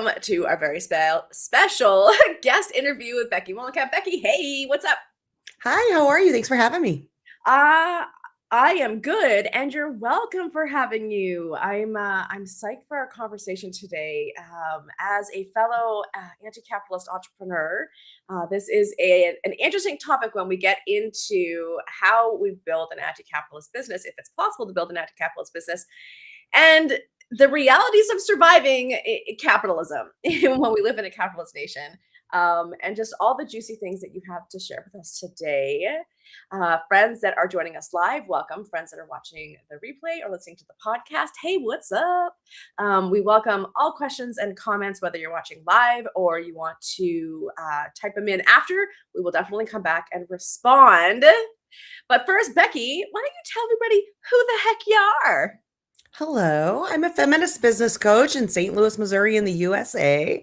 welcome to our very special guest interview with Becky Mollenkamp. Becky, hey, what's up? Hi, how are you? Thanks for having me. Uh, I am good, and you're welcome for having you. I'm psyched for our conversation today. As a fellow anti-capitalist entrepreneur, this is an interesting topic when we get into how we build an anti-capitalist business, if it's possible to build an anti-capitalist business, and the realities of surviving capitalism when we live in a capitalist nation, and just all the juicy things that you have to share with us today. Friends that are joining us live, welcome. Friends that are watching the replay or listening to the podcast, hey, what's up? We welcome all questions and comments, whether you're watching live or you want to type them in after. We will definitely come back and respond. But first, Becky, why don't you tell everybody who the heck you are? Hello, I'm a feminist business coach in St. Louis, Missouri in the USA.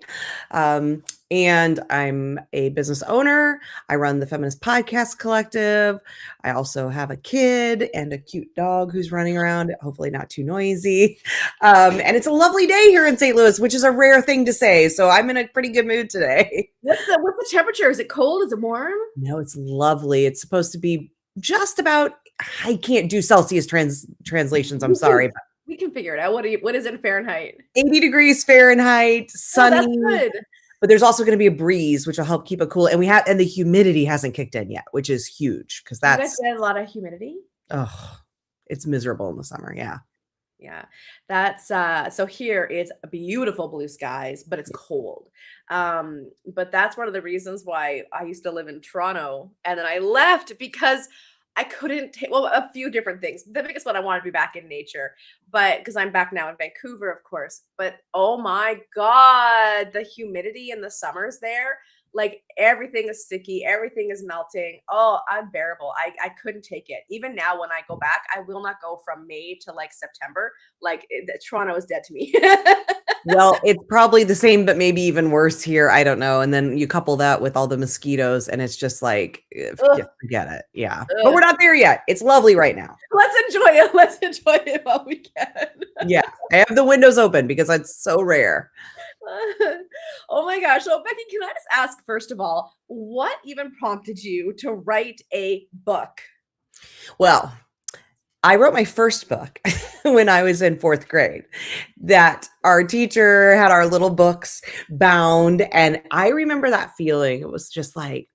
And I'm a business owner. I run the Feminist Podcast Collective. I also have a kid and a cute dog who's running around, hopefully not too noisy. And it's a lovely day here in St. Louis, which is a rare thing to say. So I'm in a pretty good mood today. What's the temperature? Is it cold? Is it warm? No, it's lovely. It's supposed to be just about, I can't do Celsius translations. I'm sorry. We can figure it out. What is it in Fahrenheit? 80 degrees Fahrenheit, sunny. Oh, that's good. But there's also going to be a breeze, which will help keep it cool. And the humidity hasn't kicked in yet, which is huge because You guys get a lot of humidity. Oh, it's miserable in the summer. Yeah. Yeah. That's so here is beautiful blue skies, but it's cold. But that's one of the reasons why I used to live in Toronto and then I left because I couldn't take, well, a few different things. The biggest one, I wanted to be back in nature, but because I'm back now in Vancouver, of course. But oh my God, the humidity in the summers there, like everything is sticky, everything is melting. Oh, unbearable. I couldn't take it. Even now, when I go back, I will not go from May to like September. Like Toronto is dead to me. Well, it's probably the same, but maybe even worse here. I don't know. And then you couple that with all the mosquitoes, and it's just like, forget it. Yeah. But we're not there yet. It's lovely right now. Let's enjoy it. Let's enjoy it while we can. Yeah. I have the windows open because it's so rare. Oh my gosh. So, Becky, can I just ask, first of all, what even prompted you to write a book? Well, I wrote my first book when I was in 4th grade, that our teacher had our little books bound. And I remember that feeling. It was just like,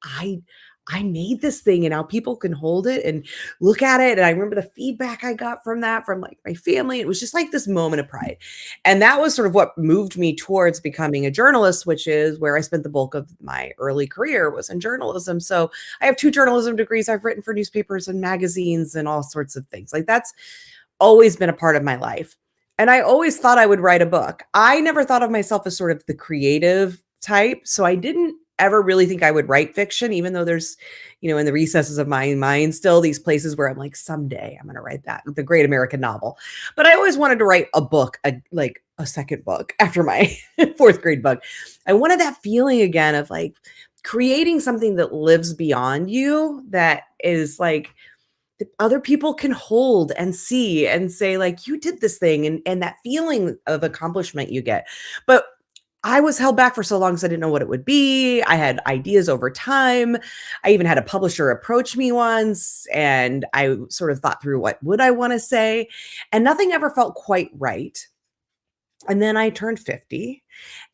I made this thing and now people can hold it and look at it. And I remember the feedback I got from that, from like my family. It was just like this moment of pride. And that was sort of what moved me towards becoming a journalist, which is where I spent the bulk of my early career, was in journalism. So I have 2 journalism degrees. I've written for newspapers and magazines and all sorts of things. Like that's always been a part of my life. And I always thought I would write a book. I never thought of myself as sort of the creative type. So I didn't ever really think I would write fiction, even though there's, in the recesses of my mind, still these places where I'm like, someday I'm going to write that, the great American novel. But I always wanted to write a book, like a second book after my 4th grade book. I wanted that feeling again of like creating something that lives beyond you, that is like, that other people can hold and see and say like, you did this thing, and that feeling of accomplishment you get. But I was held back for so long because I didn't know what it would be. I had ideas over time. I even had a publisher approach me once, and I sort of thought through what would I want to say, and nothing ever felt quite right. And then I turned 50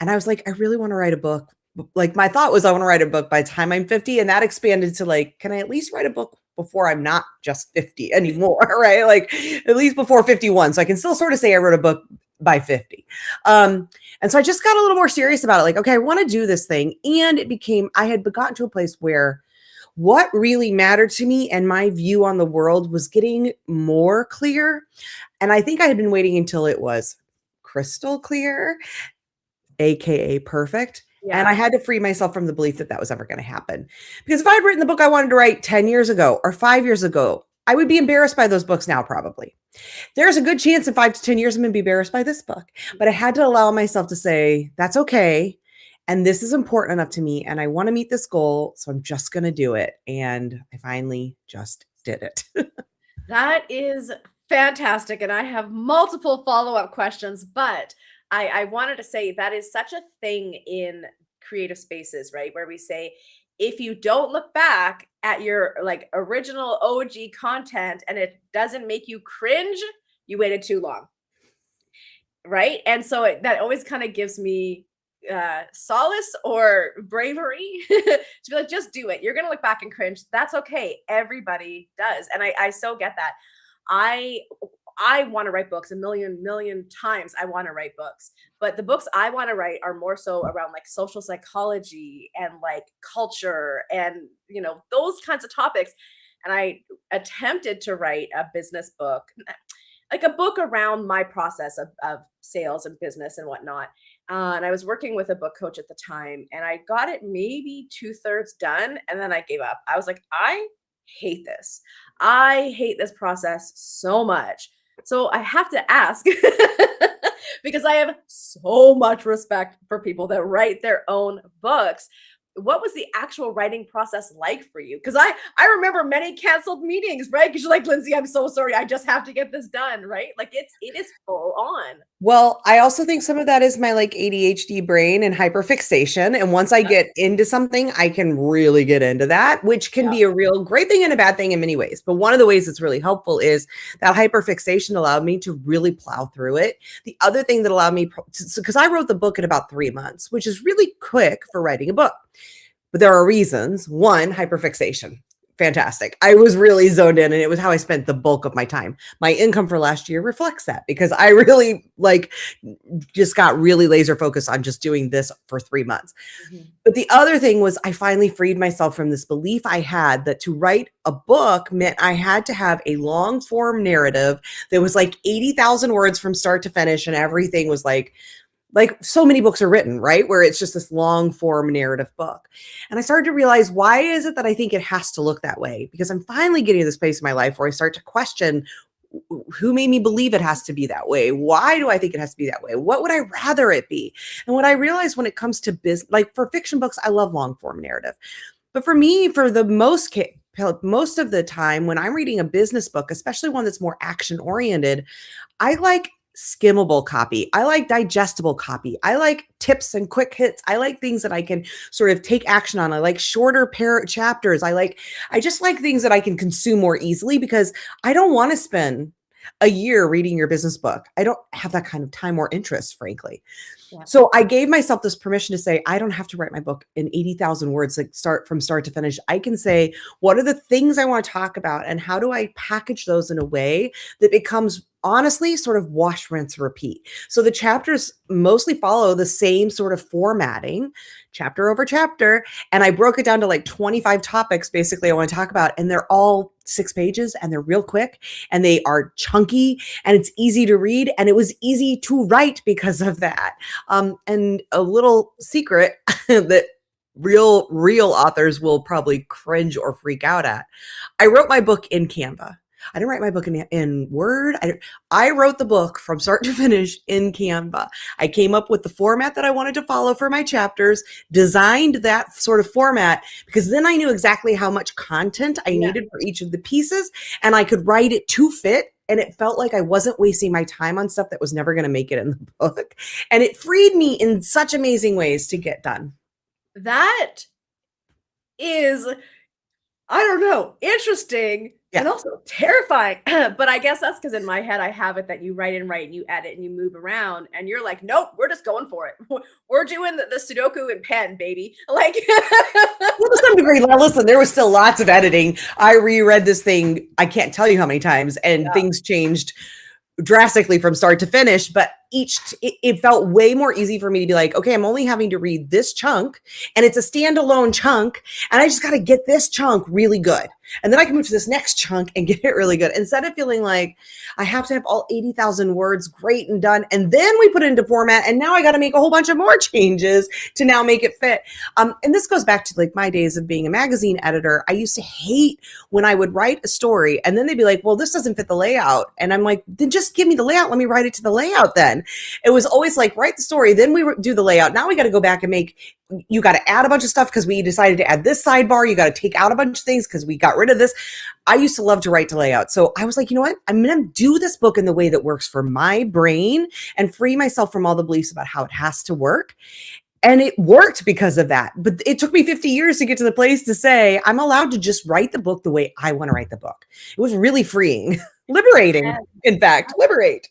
and I was like, I really want to write a book. Like my thought was I want to write a book by the time I'm 50. And that expanded to like, can I at least write a book before I'm not just 50 anymore, right? Like at least before 51. So I can still sort of say I wrote a book by 50. And so I just got a little more serious about it. Like, okay, I want to do this thing. And I had gotten to a place where what really mattered to me and my view on the world was getting more clear. And I think I had been waiting until it was crystal clear, AKA perfect. Yeah. And I had to free myself from the belief that that was ever going to happen. Because if I had written the book I wanted to write 10 years ago or 5 years ago, I would be embarrassed by those books now, probably. There's a good chance in 5 to 10 years I'm going to be embarrassed by this book. But I had to allow myself to say, that's okay. And this is important enough to me. And I want to meet this goal. So I'm just going to do it. And I finally just did it. That is fantastic. And I have multiple follow-up questions, but I wanted to say that is such a thing in creative spaces, right? Where we say, if you don't look back at your like original OG content and it doesn't make you cringe, you waited too long. Right? And so that always kind of gives me solace or bravery to be like, just do it. You're gonna look back and cringe. That's okay. Everybody does. And I so get that. I I want to write books a million times. I want to write books, but the books I want to write are more so around like social psychology and like culture and those kinds of topics. And I attempted to write a business book, like a book around my process of sales and business and whatnot. And I was working with a book coach at the time, and I got it maybe 2/3 done, and then I gave up. I was like, I hate this. I hate this process so much. So I have to ask because I have so much respect for people that write their own books. What was the actual writing process like for you? Because I remember many canceled meetings, right? Because you're like, Lindsay, I'm so sorry. I just have to get this done, right? Like it is full on. Well, I also think some of that is my like ADHD brain and hyperfixation. And once I Yep. get into something, I can really get into that, which can Yep. be a real great thing and a bad thing in many ways. But one of the ways that's really helpful is that hyperfixation allowed me to really plow through it. The other thing that allowed me, because I wrote the book in about 3 months, which is really quick for writing a book. But there are reasons. One, hyperfixation. Fantastic. I was really zoned in, and it was how I spent the bulk of my time. My income for last year reflects that because I really just got really laser focused on just doing this for 3 months. Mhm. But the other thing was I finally freed myself from this belief I had that to write a book meant I had to have a long form narrative that was like 80,000 words from start to finish, and everything was like so many books are written, right? Where it's just this long form narrative book. And I started to realize, why is it that I think it has to look that way? Because I'm finally getting to this place in my life where I start to question, who made me believe it has to be that way? Why do I think it has to be that way? What would I rather it be? And what I realized when it comes to business, like for fiction books, I love long form narrative. But for me, for the most of the time when I'm reading a business book, especially one that's more action oriented, I like skimmable copy. I like digestible copy. I like tips and quick hits. I like things that I can sort of take action on. I like shorter chapters. I just like things that I can consume more easily because I don't want to spend a year reading your business book. I don't have that kind of time or interest, frankly. Yeah. So I gave myself this permission to say, I don't have to write my book in 80,000 words, like from start to finish. I can say, what are the things I want to talk about? And how do I package those in a way that becomes honestly sort of wash, rinse, repeat. So the chapters mostly follow the same sort of formatting, chapter over chapter. And I broke it down to like 25 topics, basically, I want to talk about. And they're all 6 pages and they're real quick and they are chunky and it's easy to read. And it was easy to write because of that. And a little secret that real authors will probably cringe or freak out at. I wrote my book in Canva. I didn't write my book in Word. I wrote the book from start to finish in Canva. I came up with the format that I wanted to follow for my chapters, designed that sort of format, because then I knew exactly how much content I needed for each of the pieces, and I could write it to fit. And it felt like I wasn't wasting my time on stuff that was never going to make it in the book. And it freed me in such amazing ways to get done. That is, I don't know, interesting. Yeah. And also terrifying. But I guess that's because in my head, I have it that you write and write and you edit and you move around and you're like, nope, we're just going for it. We're doing the Sudoku and pen, baby. Like, well, to some degree, now listen, there was still lots of editing. I reread this thing, I can't tell you how many times, and things changed drastically from start to finish, but it felt way more easy for me to be like, okay, I'm only having to read this chunk and it's a standalone chunk and I just got to get this chunk really good. And then I can move to this next chunk and get it really good. Instead of feeling like I have to have all 80,000 words great and done. And then we put it into format and now I got to make a whole bunch of more changes to now make it fit. And this goes back to like my days of being a magazine editor. I used to hate when I would write a story and then they'd be like, well, this doesn't fit the layout. And I'm like, then just give me the layout. Let me write it to the layout then. then. It was always like, write the story, then we do the layout. Now we got to go back and you got to add a bunch of stuff because we decided to add this sidebar. You got to take out a bunch of things because we got rid of this. I used to love to write to layout. So I was like, you know what? I'm going to do this book in the way that works for my brain and free myself from all the beliefs about how it has to work. And it worked because of that. But it took me 50 years to get to the place to say, I'm allowed to just write the book the way I want to write the book. It was really freeing, liberating, in fact, liberate.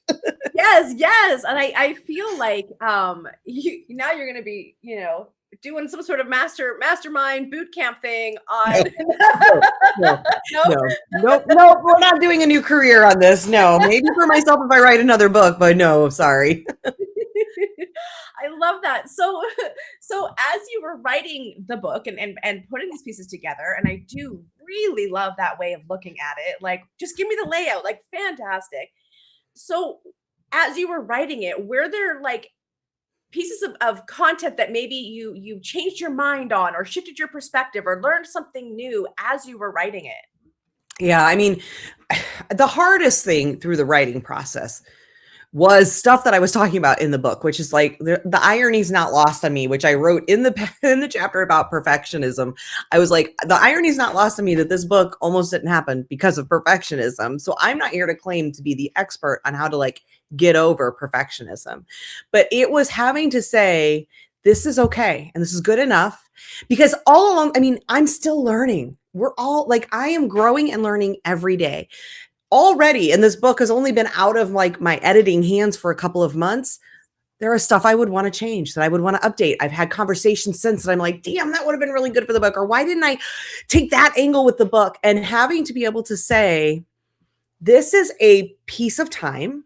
Yes. And I feel like now you're going to be, doing some sort of mastermind boot camp thing on. No, we're not doing a new career on this. No, maybe for myself if I write another book, but no, sorry. I love that. So as you were writing the book and putting these pieces together, and I do really love that way of looking at it, like, just give me the layout, like, fantastic. So as you were writing it, were there like pieces of content that maybe you changed your mind on or shifted your perspective or learned something new as you were writing it? Yeah, I mean, the hardest thing through the writing process was stuff that I was talking about in the book, which is like the irony is not lost on me, which I wrote in the chapter about perfectionism. I was like, the irony is not lost on me that this book almost didn't happen because of perfectionism. So I'm not here to claim to be the expert on how to like get over perfectionism, but it was having to say, this is okay. And this is good enough, because all along, I mean, I'm still learning. We're all like, I am growing and learning every day. Already, and this book has only been out of like my editing hands for a couple of months, there are stuff I would want to change, that I would want to update. I've had conversations since that I'm like, damn, that would have been really good for the book. Or why didn't I take that angle with the book? And having to be able to say, this is a piece of time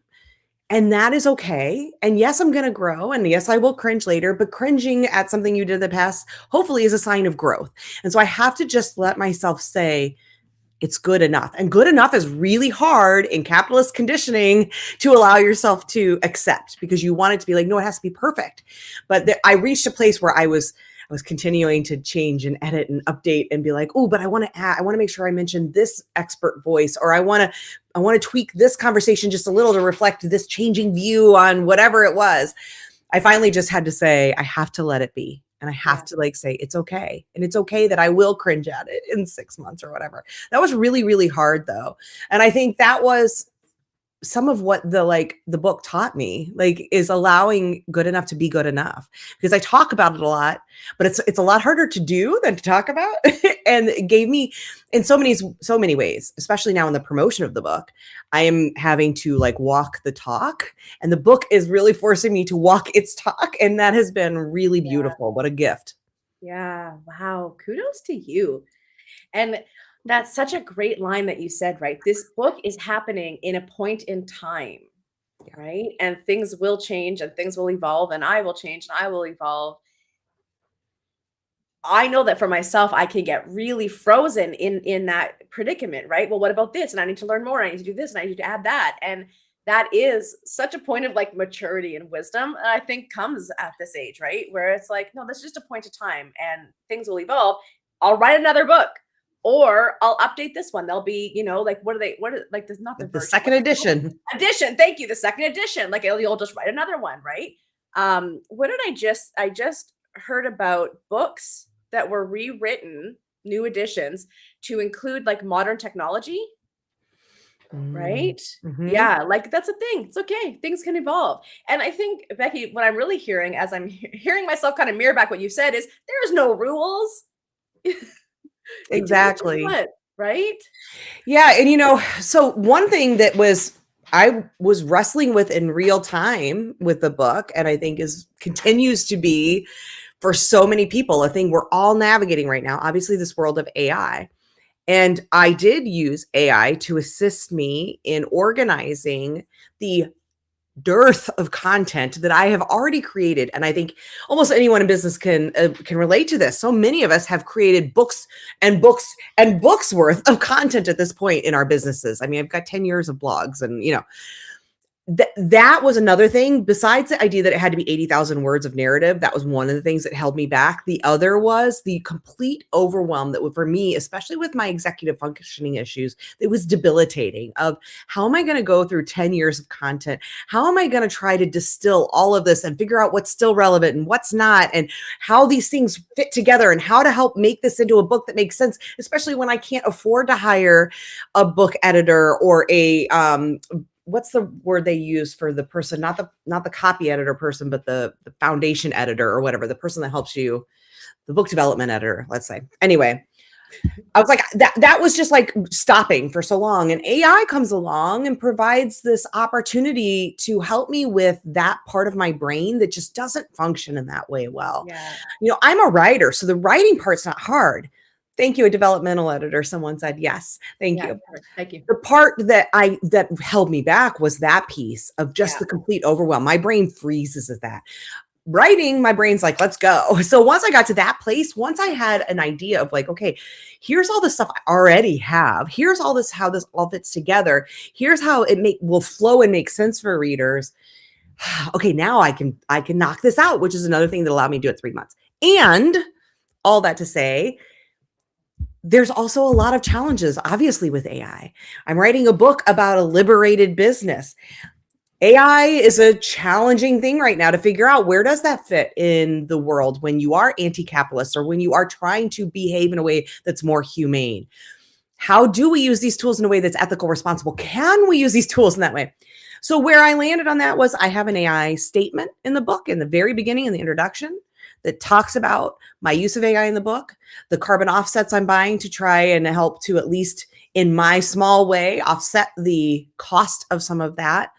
and that is okay. And yes, I'm going to grow. And yes, I will cringe later, but cringing at something you did in the past, hopefully is a sign of growth. And so I have to just let myself say, it's good enough. And good enough is really hard in capitalist conditioning to allow yourself to accept, because you want it to be like, no, it has to be perfect. But I reached a place where I was continuing to change and edit and update and be like, oh, but I want to make sure I mention this expert voice, or I want to tweak this conversation just a little to reflect this changing view on whatever it was. I finally just had to say, I have to let it be. And I have to like say, it's okay. And it's okay that I will cringe at it in 6 months or whatever. That was really, really hard though. And I think that was some of what the book taught me, like, is allowing good enough to be good enough, because I talk about it a lot, but it's a lot harder to do than to talk about. And it gave me in so many ways, especially now in the promotion of the book, I am having to like walk the talk, and the book is really forcing me to walk its talk. And that has been really beautiful. What a gift. Yeah. Wow. Kudos to you. And that's such a great line that you said, right? This book is happening in a point in time, right? And things will change and things will evolve, and I will change and I will evolve. I know that for myself, I can get really frozen in that predicament, right? Well, what about this? And I need to learn more. I need to do this and I need to add that. And that is such a point of like maturity and wisdom, and I think comes at this age, right? Where it's like, no, this is just a point of time and things will evolve. I'll write another book, or I'll update this one. They'll be, like, what are like, there's not the second edition. Thank you. The second edition. Like, you'll just write another one, right? What did I just heard about books that were rewritten, new editions, to include like modern technology. Right? Mm-hmm. Yeah, like that's a thing. It's okay. Things can evolve. And I think, Becky, what I'm really hearing as I'm hearing myself kind of mirror back what you said is there's no rules. Exactly. What, right? Yeah. And so one thing that I was wrestling with in real time with the book, and I think continues to be for so many people, a thing we're all navigating right now, obviously this world of AI. And I did use AI to assist me in organizing the dearth of content that I have already created. And I think almost anyone in business can relate to this. So many of us have created books and books and books worth of content at this point in our businesses. I mean, I've got 10 years of blogs, and that was another thing. Besides the idea that it had to be 80,000 words of narrative, that was one of the things that held me back. The other was the complete overwhelm that for me, especially with my executive functioning issues, it was debilitating of how am I going to go through 10 years of content? How am I going to try to distill all of this and figure out what's still relevant and what's not, and how these things fit together and how to help make this into a book that makes sense, especially when I can't afford to hire a book editor or a, what's the word they use for the person, not the copy editor person, but the foundation editor or whatever, the person that helps you, the book development editor, let's say. Anyway, I was like, that was just like stopping for so long. And AI comes along and provides this opportunity to help me with that part of my brain that just doesn't function in that way well. Yeah. I'm a writer, so the writing part's not hard. Thank you, a developmental editor. Someone said yes. Thank you. Thank you. The part that held me back was that piece of just the complete overwhelm. My brain freezes at that. Writing, my brain's like, let's go. So once I got to that place, once I had an idea of like, okay, here's all the stuff I already have. Here's all this, how this all fits together. Here's how it will flow and make sense for readers. Okay, now I can knock this out, which is another thing that allowed me to do it 3 months. And all that to say, there's also a lot of challenges, obviously, with AI. I'm writing a book about a liberated business. AI is a challenging thing right now to figure out where does that fit in the world when you are anti-capitalist or when you are trying to behave in a way that's more humane. How do we use these tools in a way that's ethical, responsible? Can we use these tools in that way? So where I landed on that was I have an AI statement in the book in the very beginning, in the introduction, that talks about my use of AI in the book, the carbon offsets I'm buying to try and help to, at least in my small way, offset the cost of some of that,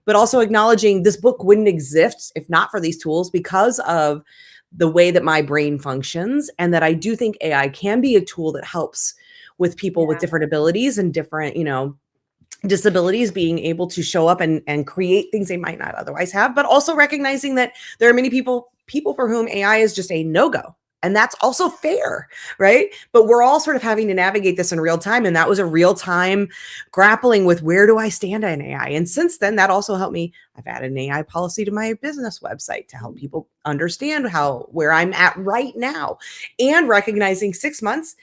but also acknowledging this book wouldn't exist if not for these tools because of the way that my brain functions, and that I do think AI can be a tool that helps with people with different abilities and different, disabilities being able to show up and create things they might not otherwise have, but also recognizing that there are many people for whom AI is just a no-go. And that's also fair, right? But we're all sort of having to navigate this in real time. And that was a real time grappling with where do I stand on AI? And since then, that also helped me. I've added an AI policy to my business website to help people understand where I'm at right now, and recognizing 6 months,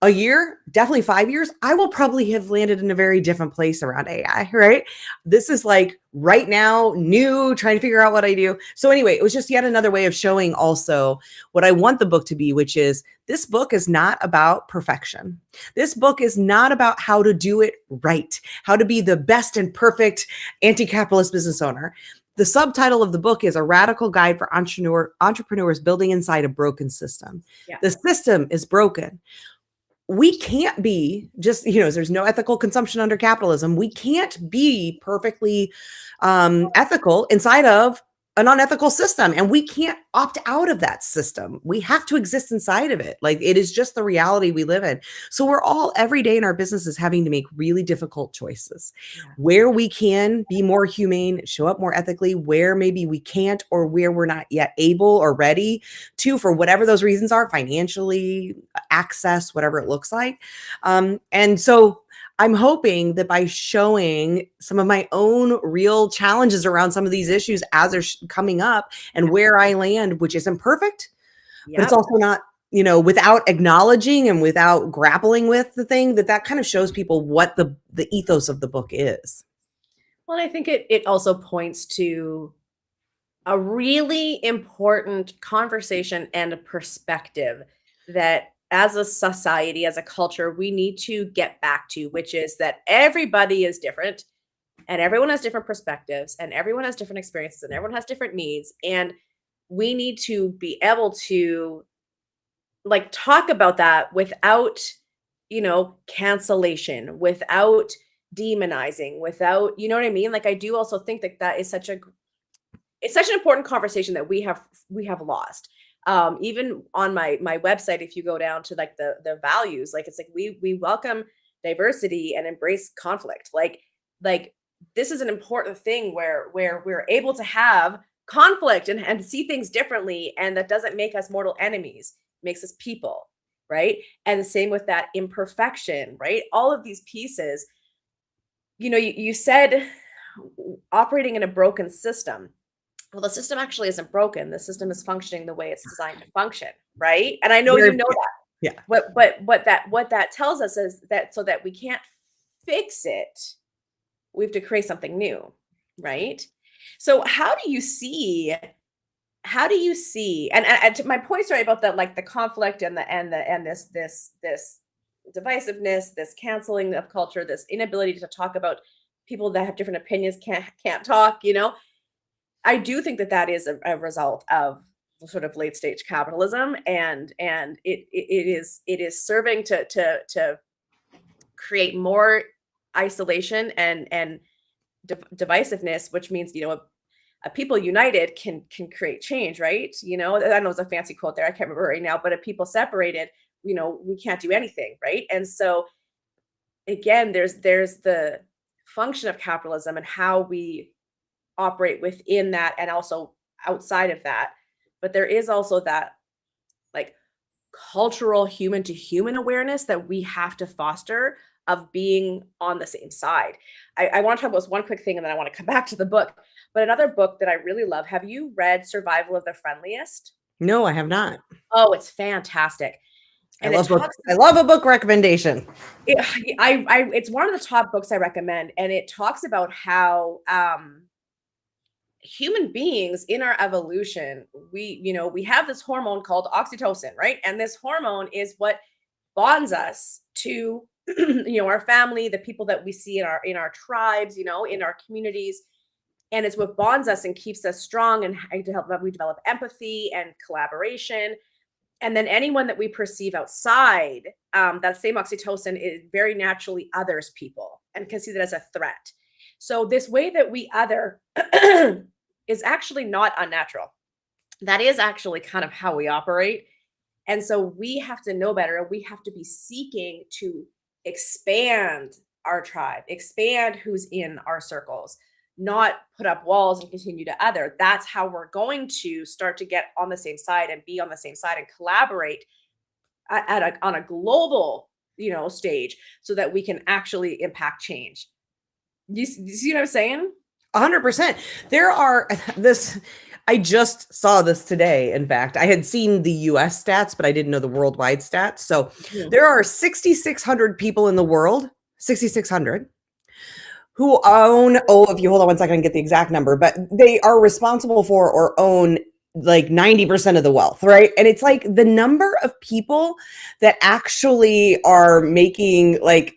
a year, definitely 5 years, I will probably have landed in a very different place around AI, right? This is like right now, new, trying to figure out what I do. So anyway, it was just yet another way of showing also what I want the book to be, which is this book is not about perfection. This book is not about how to do it right, how to be the best and perfect anti-capitalist business owner. The subtitle of the book is A Radical Guide for Entrepreneurs Building Inside a Broken System. Yeah. The system is broken. We can't be just, there's no ethical consumption under capitalism. We can't be perfectly ethical inside of an unethical system, and we can't opt out of that system. We have to exist inside of it. Like, it is just the reality we live in. So we're all every day in our businesses having to make really difficult choices where we can be more humane, show up more ethically, where maybe we can't, or where we're not yet able or ready to, for whatever those reasons are, financially, access, whatever it looks like. And so I'm hoping that by showing some of my own real challenges around some of these issues as they're coming up and where I land, which isn't perfect, but it's also not, without acknowledging and without grappling with the thing, that kind of shows people what the ethos of the book is. Well, I think it also points to a really important conversation and a perspective that as a society, as a culture, we need to get back to, which is that everybody is different and everyone has different perspectives and everyone has different experiences and everyone has different needs. And we need to be able to talk about that without, cancellation, without demonizing, without, you know what I mean? I do also think that is such an important conversation that we have lost. Even on my website, if you go down to the values, it's like we welcome diversity and embrace conflict. Like this is an important thing where we're able to have conflict and see things differently, and that doesn't make us mortal enemies, it makes us people, right? And the same with that imperfection, right? All of these pieces, you said operating in a broken system. Well, the system actually isn't broken. The system is functioning the way it's designed to function, right? And I know you Very, know that. yeah. What that tells us is that so that we can't fix it, we have to create something new, right? So how do you see and to my point, sorry, about the like the conflict and this divisiveness, this canceling of culture, this inability to talk about people that have different opinions can't talk, I do think that that is a result of sort of late stage capitalism, and it is serving to create more isolation and divisiveness, which means a people united can create change, right? I know it's a fancy quote there, I can't remember right now, but a people separated, we can't do anything, right? And so again, there's the function of capitalism and how we operate within that and also outside of that. But there is also that like cultural human to human awareness that we have to foster of being on the same side. I want to talk about this one quick thing and then I want to come back to the book. But another book that I really love, have you read Survival of the Friendliest? No, I have not. Oh, it's fantastic. I And it love books. talks I love a book recommendation. it's one of the top books I recommend, and it talks about how human beings in our evolution, we have this hormone called oxytocin, right? And this hormone is what bonds us to our family, the people that we see in our tribes, in our communities, and it's what bonds us and keeps us strong and to help we develop empathy and collaboration. And then anyone that we perceive outside, that same oxytocin is very naturally others people and can see that as a threat. So this way that we other is actually not unnatural. That is actually kind of how we operate. And so we have to know better. We have to be seeking to expand our tribe, expand who's in our circles, not put up walls and continue to other. That's how we're going to start to get on the same side and be on the same side and collaborate on a global, stage so that we can actually impact change. You see what I'm saying? 100%. There are this. I just saw this today. In fact, I had seen the US stats, but I didn't know the worldwide stats. So there are 6,600 people in the world, 6,600, who own, if you hold on one second and get the exact number, but they are responsible for or own like 90% of the wealth, right? And it's like the number of people that actually are making like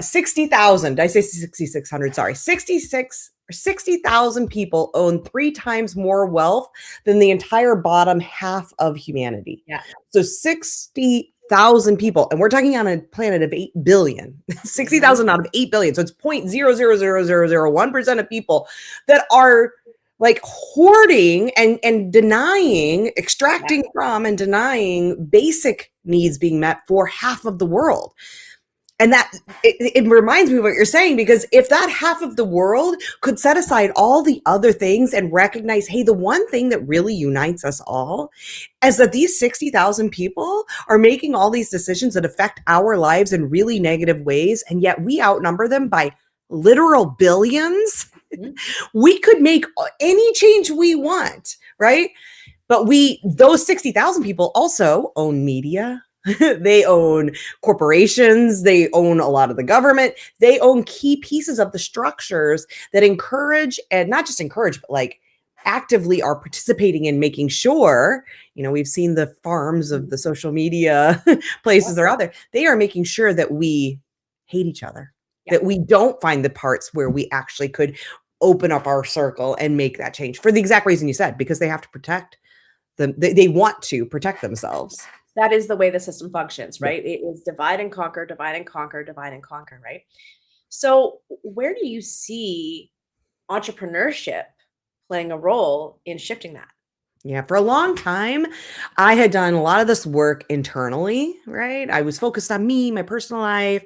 60,000, I say 6,600, sorry, 60,000 people own 3 times more wealth than the entire bottom half of humanity. Yeah. So 60,000 people, and we're talking on a planet of 8 billion, 60,000 out of 8 billion. So it's 0.00001% of people that are like hoarding and denying, extracting from and denying basic needs being met for half of the world. And that it reminds me of what you're saying, because if that half of the world could set aside all the other things and recognize, hey, the one thing that really unites us all is that these 60,000 people are making all these decisions that affect our lives in really negative ways, and yet we outnumber them by literal billions. We could make any change we want, right? But those 60,000 people also own media. They own corporations. They own a lot of the government. They own key pieces of the structures that encourage, and not just encourage, but like actively are participating in making sure, we've seen the farms of the social media places that are out there. They are making sure that we hate each other, that we don't find the parts where we actually could open up our circle and make that change for the exact reason you said, because they have to protect them. They want to protect themselves. That is the way the system functions, right? It is divide and conquer, divide and conquer, divide and conquer, right? So where do you see entrepreneurship playing a role in shifting that? Yeah, for a long time, I had done a lot of this work internally, right? I was focused on me, my personal life,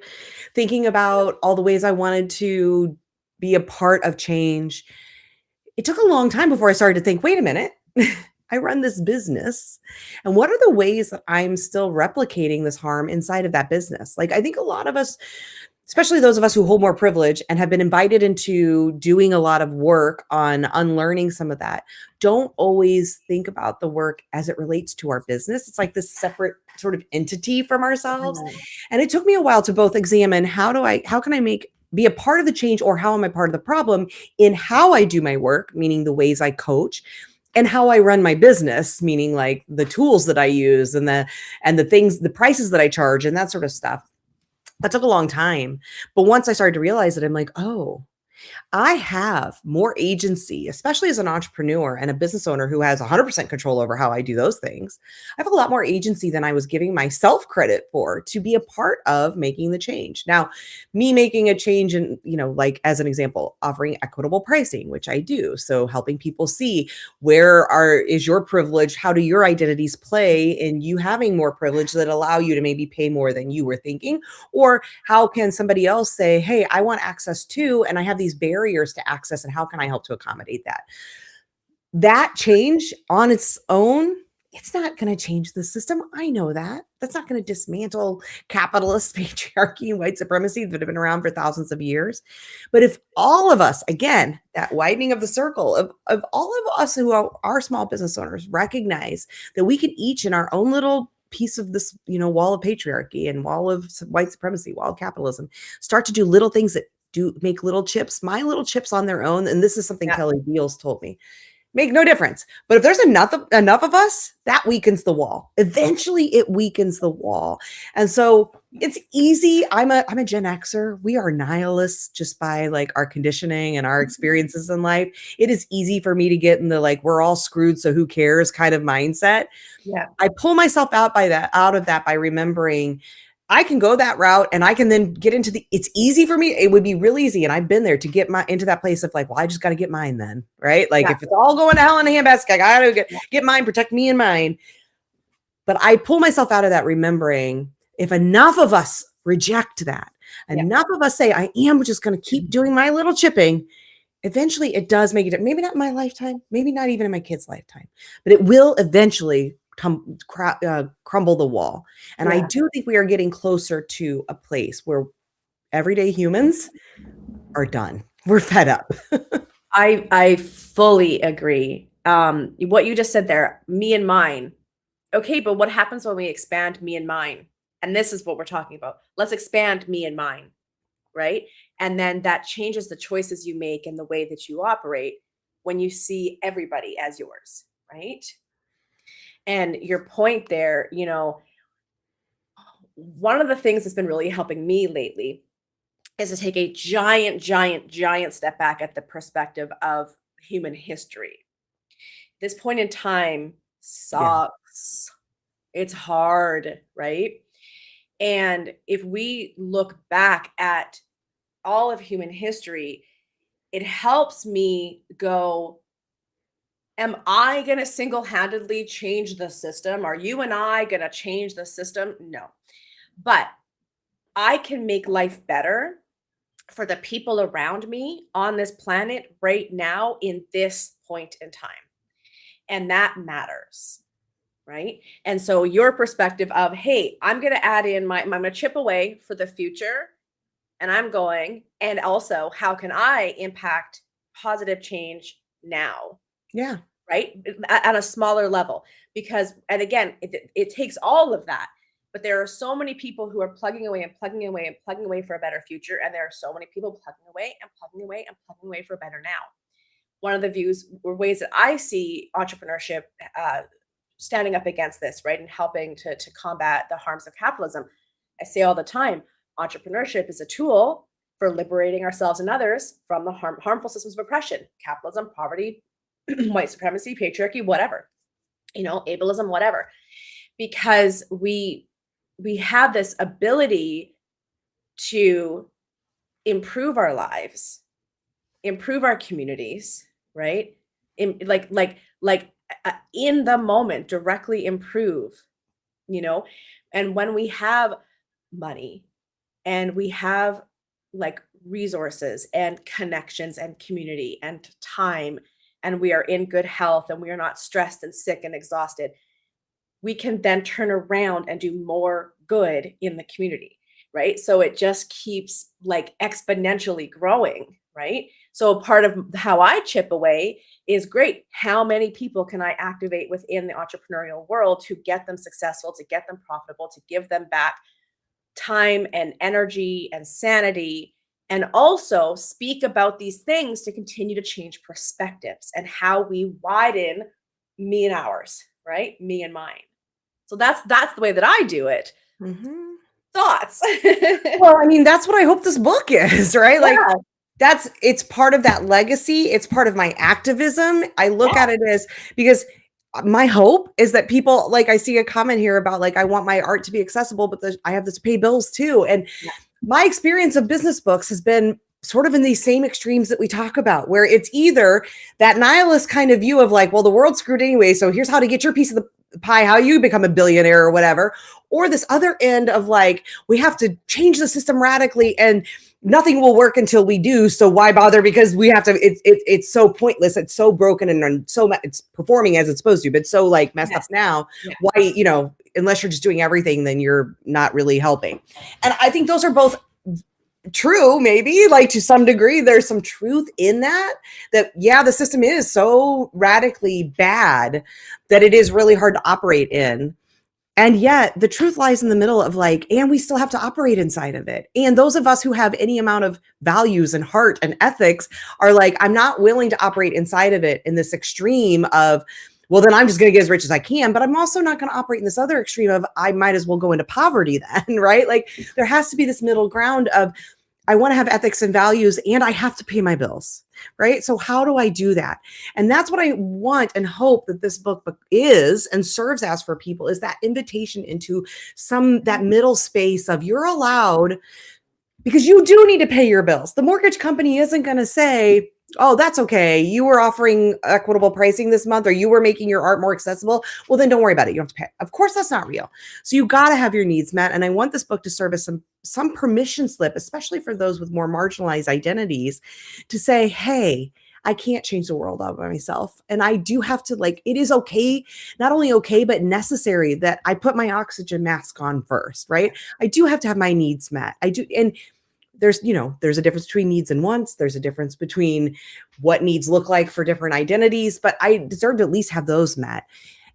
thinking about all the ways I wanted to be a part of change. It took a long time before I started to think, wait a minute. I run this business, and what are the ways that I'm still replicating this harm inside of that business? Like, I think a lot of us especially those of us who hold more privilege and have been invited into doing a lot of work on unlearning some of that, don't always think about the work as it relates to our business. It's like this separate sort of entity from ourselves. Mhm. And it took me a while to both examine how can I be a part of the change, or how am I part of the problem in how I do my work, meaning the ways I coach, and how I run my business, meaning like the tools that I use and the things, the prices that I charge and that sort of stuff. That took a long time. But once I started to realize it, I'm like, oh, I have more agency, especially as an entrepreneur and a business owner who has 100% control over how I do those things. I have a lot more agency than I was giving myself credit for to be a part of making the change. Now, me making a change in, like as an example, offering equitable pricing, which I do. So helping people see is your privilege, how do your identities play in you having more privilege that allow you to maybe pay more than you were thinking, or how can somebody else say, hey, I want access too, and I have these barriers to access, and how can I help to accommodate that? That change on its own, it's not going to change the system. I know that. That's not going to dismantle capitalist patriarchy and white supremacy that have been around for thousands of years. But if all of us, again, that widening of the circle of all of us who are small business owners recognize that we can each in our own little piece of this, wall of patriarchy and wall of white supremacy, wall of capitalism, start to do little things that do make little chips, my little chips on their own. And this is something Yeah. Kelly Beals told me, make no difference. But if there's enough of us, that weakens the wall. Eventually it weakens the wall. And so it's easy. I'm a Gen Xer. We are nihilists just by like our conditioning and our experiences in life. It is easy for me to get in the like, we're all screwed, so who cares kind of mindset. Yeah. I pull myself out of that by remembering I can go that route, and I can then get into it's easy for me. It would be real easy. And I've been there to get into that place of like, well, I just got to get mine then. Right. Like Yeah. if it's all going to hell in a handbasket, I got to Yeah. get mine, protect me and mine. But I pull myself out of that, remembering if enough of us reject that, Yeah. enough of us say, I am just going to keep doing my little chipping, eventually it does make it, maybe not in my lifetime, maybe not even in my kid's lifetime, but it will eventually crumble the wall. And I Yeah. do think we are getting closer to a place where everyday humans are done. We're fed up. I fully agree. What you just said there, me and mine. Okay, but what happens when we expand me and mine? And this is what we're talking about. Let's expand me and mine, right? And then that changes the choices you make and the way that you operate when you see everybody as yours, right? And your point there, one of the things that's been really helping me lately is to take a giant, giant, giant step back at the perspective of human history. This point in time Yeah. sucks. It's hard, right? And if we look back at all of human history, it helps me go, am I going to single handedly change the system? Are you and I going to change the system? No. But I can make life better for the people around me on this planet right now in this point in time. And that matters. Right. And so your perspective of, hey, I'm going to add in I'm going to chip away for the future. And I'm going, and also, how can I impact positive change now? Yeah. Right. At a smaller level. Because, and again, it takes all of that. But there are so many people who are plugging away and plugging away and plugging away for a better future. And there are so many people plugging away and plugging away and plugging away for a better now. One of the views or ways that I see entrepreneurship standing up against this, right, and helping to combat the harms of capitalism. I say all the time, entrepreneurship is a tool for liberating ourselves and others from the harmful systems of oppression, capitalism, poverty, white supremacy, patriarchy, whatever, ableism, whatever, because we have this ability to improve our lives, improve our communities, right? In the moment, directly improve, you know? And when we have money and we have like resources and connections and community and time, and we are in good health and we are not stressed and sick and exhausted, we can then turn around and do more good in the community. right? So it just keeps like exponentially growing, right? So part of how I chip away is great. How many people can I activate within the entrepreneurial world to get them successful, to get them profitable, to give them back time and energy and sanity, and also speak about these things to continue to change perspectives and how we widen me and ours, right? Me and mine. So that's the way that I do it. Mhm. Thoughts? Well, I mean, that's what I hope this book is, right? Like, Yeah, it's part of that legacy. It's part of my activism. I look yeah, at it as because my hope is that people like I see a comment here about like I want my art to be accessible, but I have to pay bills too. And yeah, my experience of business books has been sort of in these same extremes that we talk about, where it's either that nihilist kind of view of like, well, the world's screwed anyway, so here's how to get your piece of the pie, how you become a billionaire or whatever, or this other end of like, we have to change the system radically and nothing will work until we do. So why bother? Because we have to. It's so pointless. It's so broken and so it's performing as it's supposed to, but so like messed up yes, now. yeah, Why unless you're just doing everything, then you're not really helping. And I think those are both true, maybe like to some degree there's some truth in that yeah, the system is so radically bad that it is really hard to operate in. And yet the truth lies in the middle of like, and we still have to operate inside of it. And those of us who have any amount of values and heart and ethics are like, I'm not willing to operate inside of it in this extreme of, well, then I'm just going to get as rich as I can. But I'm also not going to operate in this other extreme of, I might as well go into poverty then, right? Like there has to be this middle ground of, I want to have ethics and values and I have to pay my bills, right? So how do I do that? And that's what I want and hope that this book is and serves as for people is that invitation into that middle space of you're allowed because you do need to pay your bills. The mortgage company isn't going to say, oh, that's okay. You were offering equitable pricing this month or you were making your art more accessible. Well, then don't worry about it. You don't have to pay. Of course, that's not real. So you got to have your needs met. And I want this book to serve as some permission slip, especially for those with more marginalized identities, to say, hey, I can't change the world all by myself. And I do have to it is okay, not only okay, but necessary that I put my oxygen mask on first, right? I do have to have my needs met. I do. And there's a difference between needs and wants. There's a difference between what needs look like for different identities, but I deserve to at least have those met.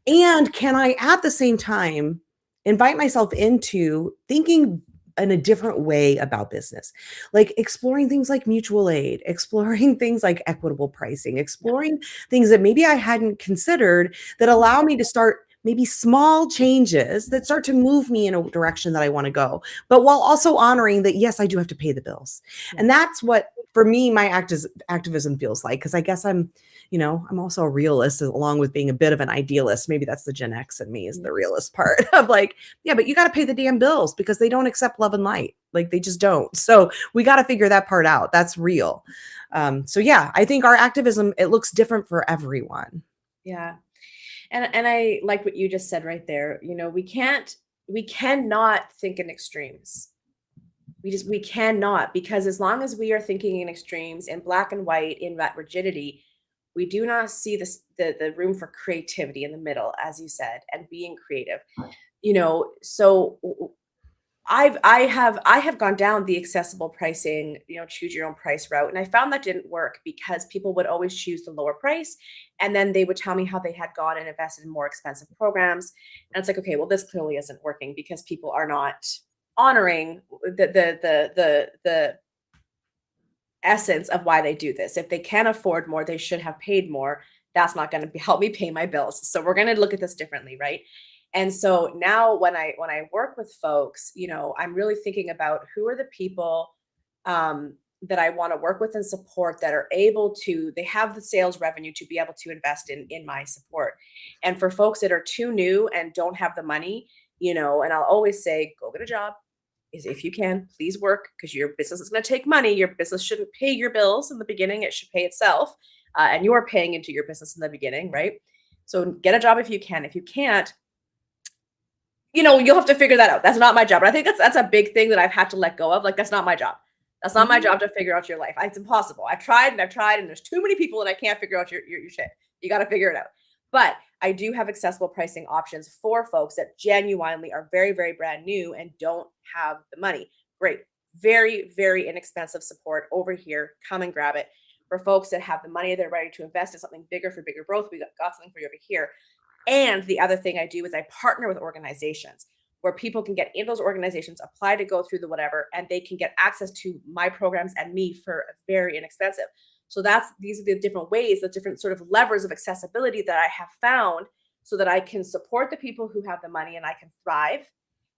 And can I, at the same time, invite myself into thinking in a different way about business, like exploring things like mutual aid, exploring things like equitable pricing, yeah, exploring things that maybe I hadn't considered that allow me to start maybe small changes that start to move me in a direction that I want to go, but while also honoring that, yes, I do have to pay the bills. yeah. And that's what, for me, my activism feels like. Cause I guess I'm also a realist along with being a bit of an idealist. Maybe that's the Gen X in me is Yeah. the realist part of like, yeah, but you got to pay the damn bills because they don't accept love and light. Like they just don't. So we got to figure that part out. That's real. So yeah, I think our activism, it looks different for everyone. Yeah. And I like what you just said right there. We cannot think in extremes. We cannot, because as long as we are thinking in extremes in black and white in that rigidity, we do not see the room for creativity in the middle, as you said, and being creative. So I have gone down the accessible pricing, choose your own price route. And I found that didn't work because people would always choose the lower price. And then they would tell me how they had gone and invested in more expensive programs. And it's like, okay, well, this clearly isn't working because people are not honoring the essence of why they do this. If they can afford more, they should have paid more. That's not going to help me pay my bills. So we're going to look at this differently, right? And so now when I work with folks, I'm really thinking about who are the people that I want to work with and support that are able to, they have the sales revenue to be able to invest in my support. And for folks that are too new and don't have the money, and I'll always say, go get a job, is if you can, please work because your business is going to take money. Your business shouldn't pay your bills in the beginning. It should pay itself. And you're paying into your business in the beginning, right? So get a job if you can. If you can't, you'll have to figure that out. That's not my job. But I think that's a big thing that I've had to let go of. Like, that's not my job. That's not my Mhm. job to figure out your life. It's impossible. I've tried, and there's too many people, and I can't figure out your shit. You got to figure it out. But I do have accessible pricing options for folks that genuinely are very, very brand new and don't have the money. Great. Very, very inexpensive support over here. Come and grab it. For folks that have the money, they're ready to invest in something bigger for bigger growth, we got something for you over here. And the other thing I do is I partner with organizations where people can get in those organizations, apply to go through the whatever, and they can get access to my programs and me for very inexpensive. So these are the different ways, the different sort of levers of accessibility that I have found so that I can support the people who have the money and I can thrive,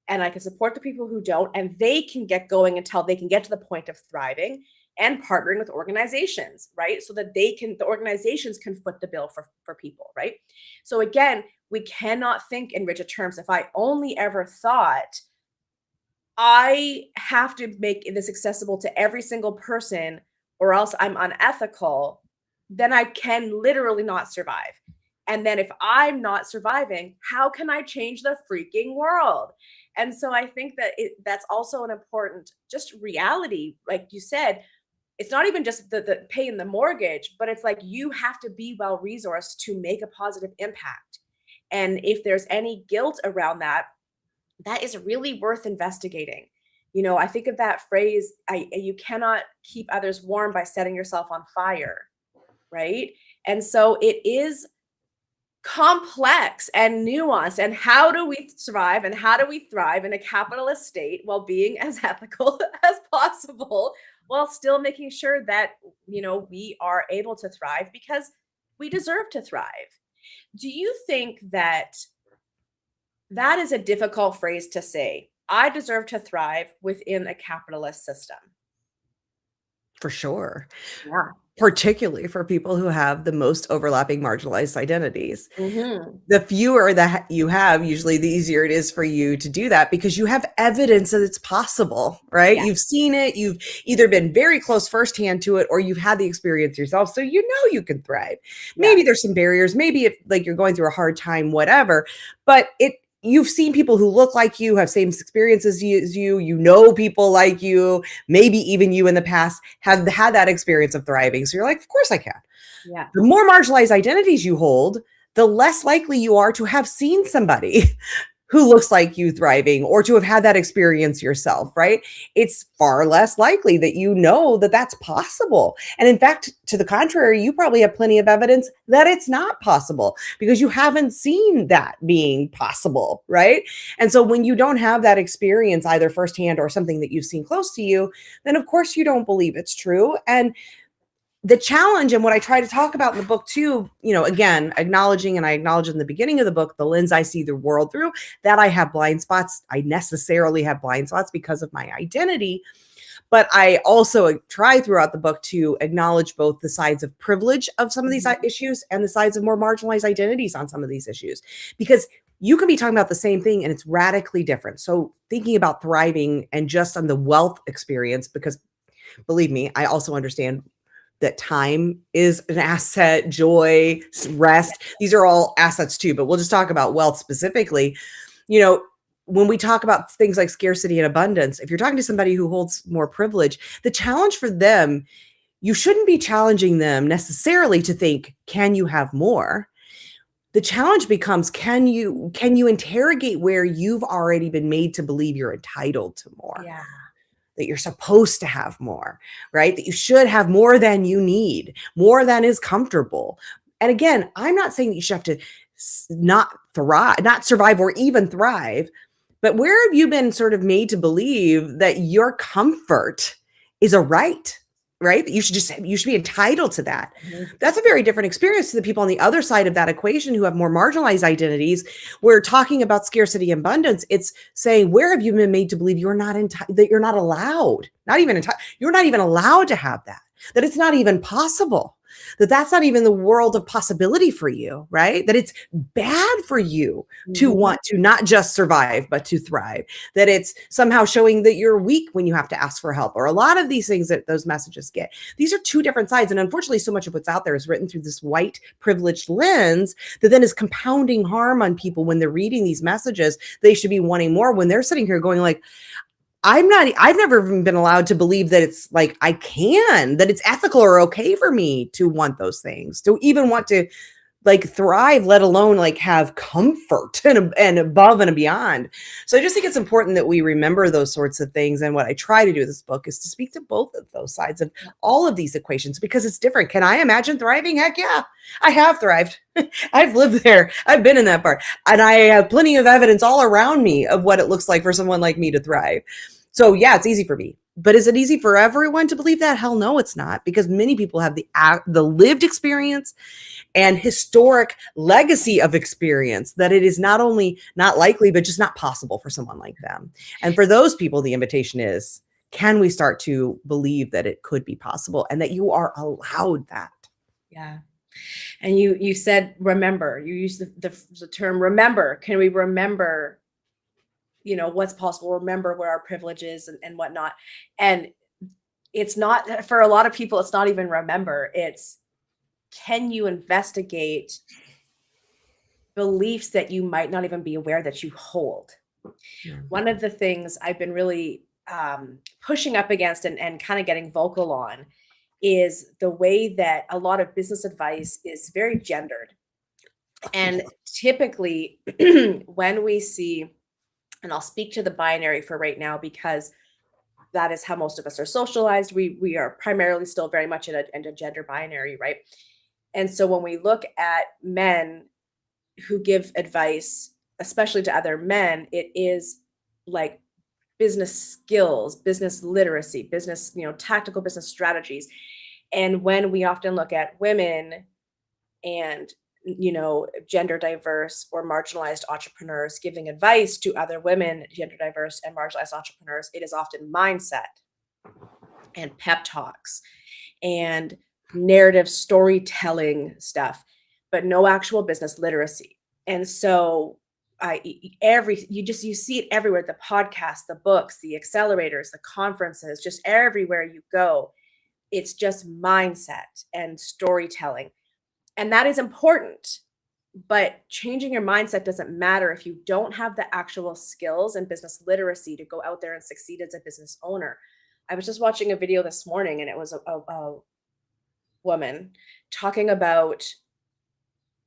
and I can support the people who don't, and they can get going until they can get to the point of thriving, and partnering with organizations, right? So that the organizations can foot the bill for people, right? So again, we cannot think in rigid terms. If I only ever thought I have to make this accessible to every single person or else I'm unethical, then I can literally not survive. And then if I'm not surviving, how can I change the freaking world? And so I think that that's also an important just reality. Like you said, it's not even just the paying the mortgage, but it's like you have to be well resourced to make a positive impact. And if there's any guilt around that, that is really worth investigating. I think of that phrase, you cannot keep others warm by setting yourself on fire, right? And so it is complex and nuanced. And how do we survive and how do we thrive in a capitalist state while being as ethical as possible, while still making sure that we are able to thrive because we deserve to thrive? Do you think that that is a difficult phrase to say? I deserve to thrive within a capitalist system. For sure. Yeah. Particularly for people who have the most overlapping marginalized identities. Mm-hmm. The fewer that you have, usually the easier it is for you to do that because you have evidence that it's possible, right? Yeah. You've seen it. You've either been very close firsthand to it or you've had the experience yourself. So you know you can thrive. Maybe there's some barriers. Maybe if like you're going through a hard time, whatever, but you've seen people who look like you, have same experiences as you know people like you, maybe even you in the past have had that experience of thriving. So you're like, of course I can. Yeah. The more marginalized identities you hold, the less likely you are to have seen somebody who looks like you thriving or to have had that experience yourself, right? It's far less likely that you know that that's possible. And in fact, to the contrary, you probably have plenty of evidence that it's not possible because you haven't seen that being possible, right? And so when you don't have that experience either firsthand or something that you've seen close to you, then of course you don't believe it's true. And the challenge and what I try to talk about in the book too, again, acknowledging, and I acknowledge in the beginning of the book, the lens I see the world through, that I have blind spots. I necessarily have blind spots because of my identity. But I also try throughout the book to acknowledge both the sides of privilege of some of these issues and the sides of more marginalized identities on some of these issues, because you can be talking about the same thing and it's radically different. So thinking about thriving and just on the wealth experience, because believe me, I also understand that time is an asset, joy, rest. These are all assets too, but we'll just talk about wealth specifically. When we talk about things like scarcity and abundance, if you're talking to somebody who holds more privilege, the challenge for them, you shouldn't be challenging them necessarily to think, can you have more? The challenge becomes, can you interrogate where you've already been made to believe you're entitled to more? Yeah. That you're supposed to have more, right? That you should have more than you need, more than is comfortable. And again, I'm not saying that you should have to not survive or even thrive, but where have you been sort of made to believe that your comfort is a right? Right? That you should be entitled to that. That's a very different experience to the people on the other side of that equation who have more marginalized identities. We're talking about scarcity and abundance. It's saying, where have you been made to believe that you're not allowed, you're not even allowed to have that it's not even possible, that's not even the world of possibility for you, right? That it's bad for you to want to not just survive, but to thrive, that it's somehow showing that you're weak when you have to ask for help, or a lot of these things that those messages get. These are two different sides. And unfortunately, so much of what's out there is written through this white privileged lens that then is compounding harm on people when they're reading these messages. They should be wanting more when they're sitting here going like, I've never even been allowed to believe that it's like, that it's ethical or okay for me to want those things, to even want to like thrive, let alone like have comfort and above and beyond. So I just think it's important that we remember those sorts of things. And what I try to do with this book is to speak to both of those sides of all of these equations, because it's different. Can I imagine thriving? Heck yeah, I have thrived. I've lived there. I've been in that part. And I have plenty of evidence all around me of what it looks like for someone like me to thrive. So yeah, it's easy for me. But is it easy for everyone to believe that? Hell no, it's not, because many people have the lived experience and historic legacy of experience that it is not only not likely, but just not possible for someone like them. And for those people, the invitation is, can we start to believe that it could be possible and that you are allowed that? Yeah. And you said, remember, you used the term remember. Can we remember, what's possible, remember what our privilege is and whatnot. And it's not, for a lot of people, it's not even remember. It's, can you investigate beliefs that you might not even be aware that you hold? Yeah. One of the things I've been really pushing up against and kind of getting vocal on is the way that a lot of business advice is very gendered. And typically, when we see, and I'll speak to the binary for right now because that is how most of us are socialized. We are primarily still very much in a gender binary, right? And so when we look at men who give advice, especially to other men, it is like business skills, business literacy, business, tactical business strategies. And when we often look at women and gender diverse or marginalized entrepreneurs giving advice to other women, gender diverse and marginalized entrepreneurs, it is often mindset and pep talks and narrative storytelling stuff, but no actual business literacy. And so you see it everywhere, the podcasts, the books, the accelerators, the conferences, just everywhere you go. It's just mindset and storytelling. And that is important, but changing your mindset doesn't matter if you don't have the actual skills and business literacy to go out there and succeed as a business owner. I was just watching a video this morning, and it was a woman talking about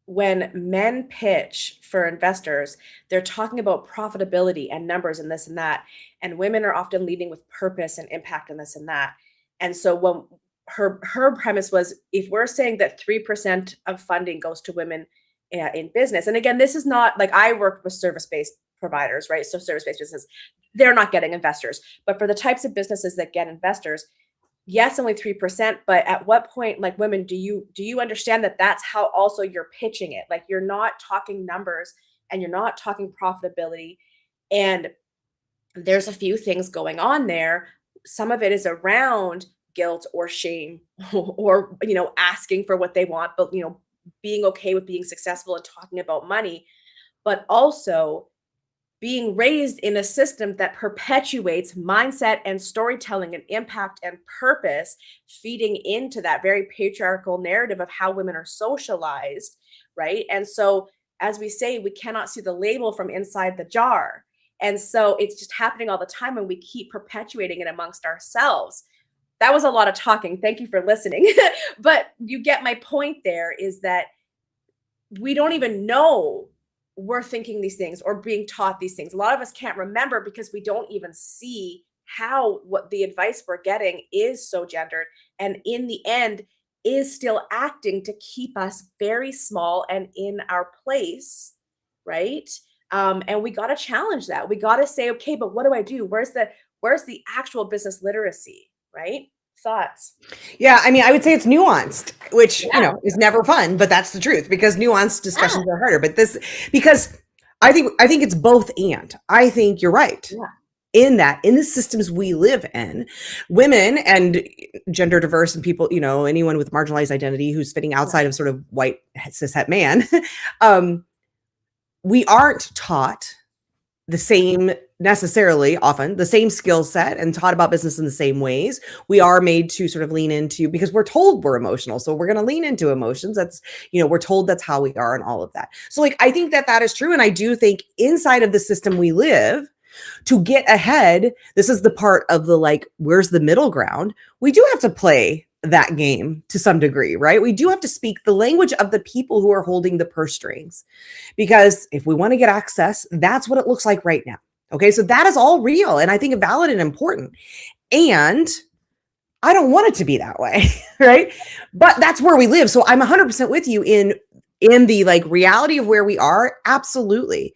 when men pitch for investors, they're talking about profitability and numbers and this and that. And women are often leading with purpose and impact and this and that. And so when her premise was, if we're saying that 3% of funding goes to women in business, and again, this is not like, I work with service-based providers, right? So service-based business, they're not getting investors. But for the types of businesses that get investors, yes, only 3%, but at what point, like women, do you understand that that's how also you're pitching it? Like, you're not talking numbers and you're not talking profitability. And there's a few things going on there. Some of it is around guilt or shame or, asking for what they want, but, being okay with being successful and talking about money, but also being raised in a system that perpetuates mindset and storytelling and impact and purpose, feeding into that very patriarchal narrative of how women are socialized, right? And so, as we say, we cannot see the label from inside the jar. And so it's just happening all the time, and we keep perpetuating it amongst ourselves. That was a lot of talking. Thank you for listening. But you get my point there, is that we don't even know we're thinking these things or being taught these things. A lot of us can't remember because we don't even see how what the advice we're getting is so gendered, and in the end is still acting to keep us very small and in our place, right? And we got to challenge that. We got to say, okay, but what do I do? Where's the actual business literacy, right? Thoughts? Yeah, I mean, I would say it's nuanced, which, Yeah. is never fun, but that's the truth, because nuanced discussions are harder. But because I think it's both and. I think you're right. Yeah. In the systems we live in, women and gender diverse and people, anyone with marginalized identity who's fitting outside of sort of white cishet man, we aren't taught often the same skill set and taught about business in the same ways. We are made to sort of lean into, because we're told we're emotional. So we're going to lean into emotions. That's, we're told that's how we are and all of that. So like, I think that is true. And I do think inside of the system we live, to get ahead, this is the part of the, like, where's the middle ground? We do have to play that game to some degree, right? We do have to speak the language of the people who are holding the purse strings, because if we want to get access, that's what it looks like right now. Okay, so that is all real, and I think valid and important. And I don't want it to be that way, right? But that's where we live. So I'm 100% with you in the like reality of where we are. Absolutely.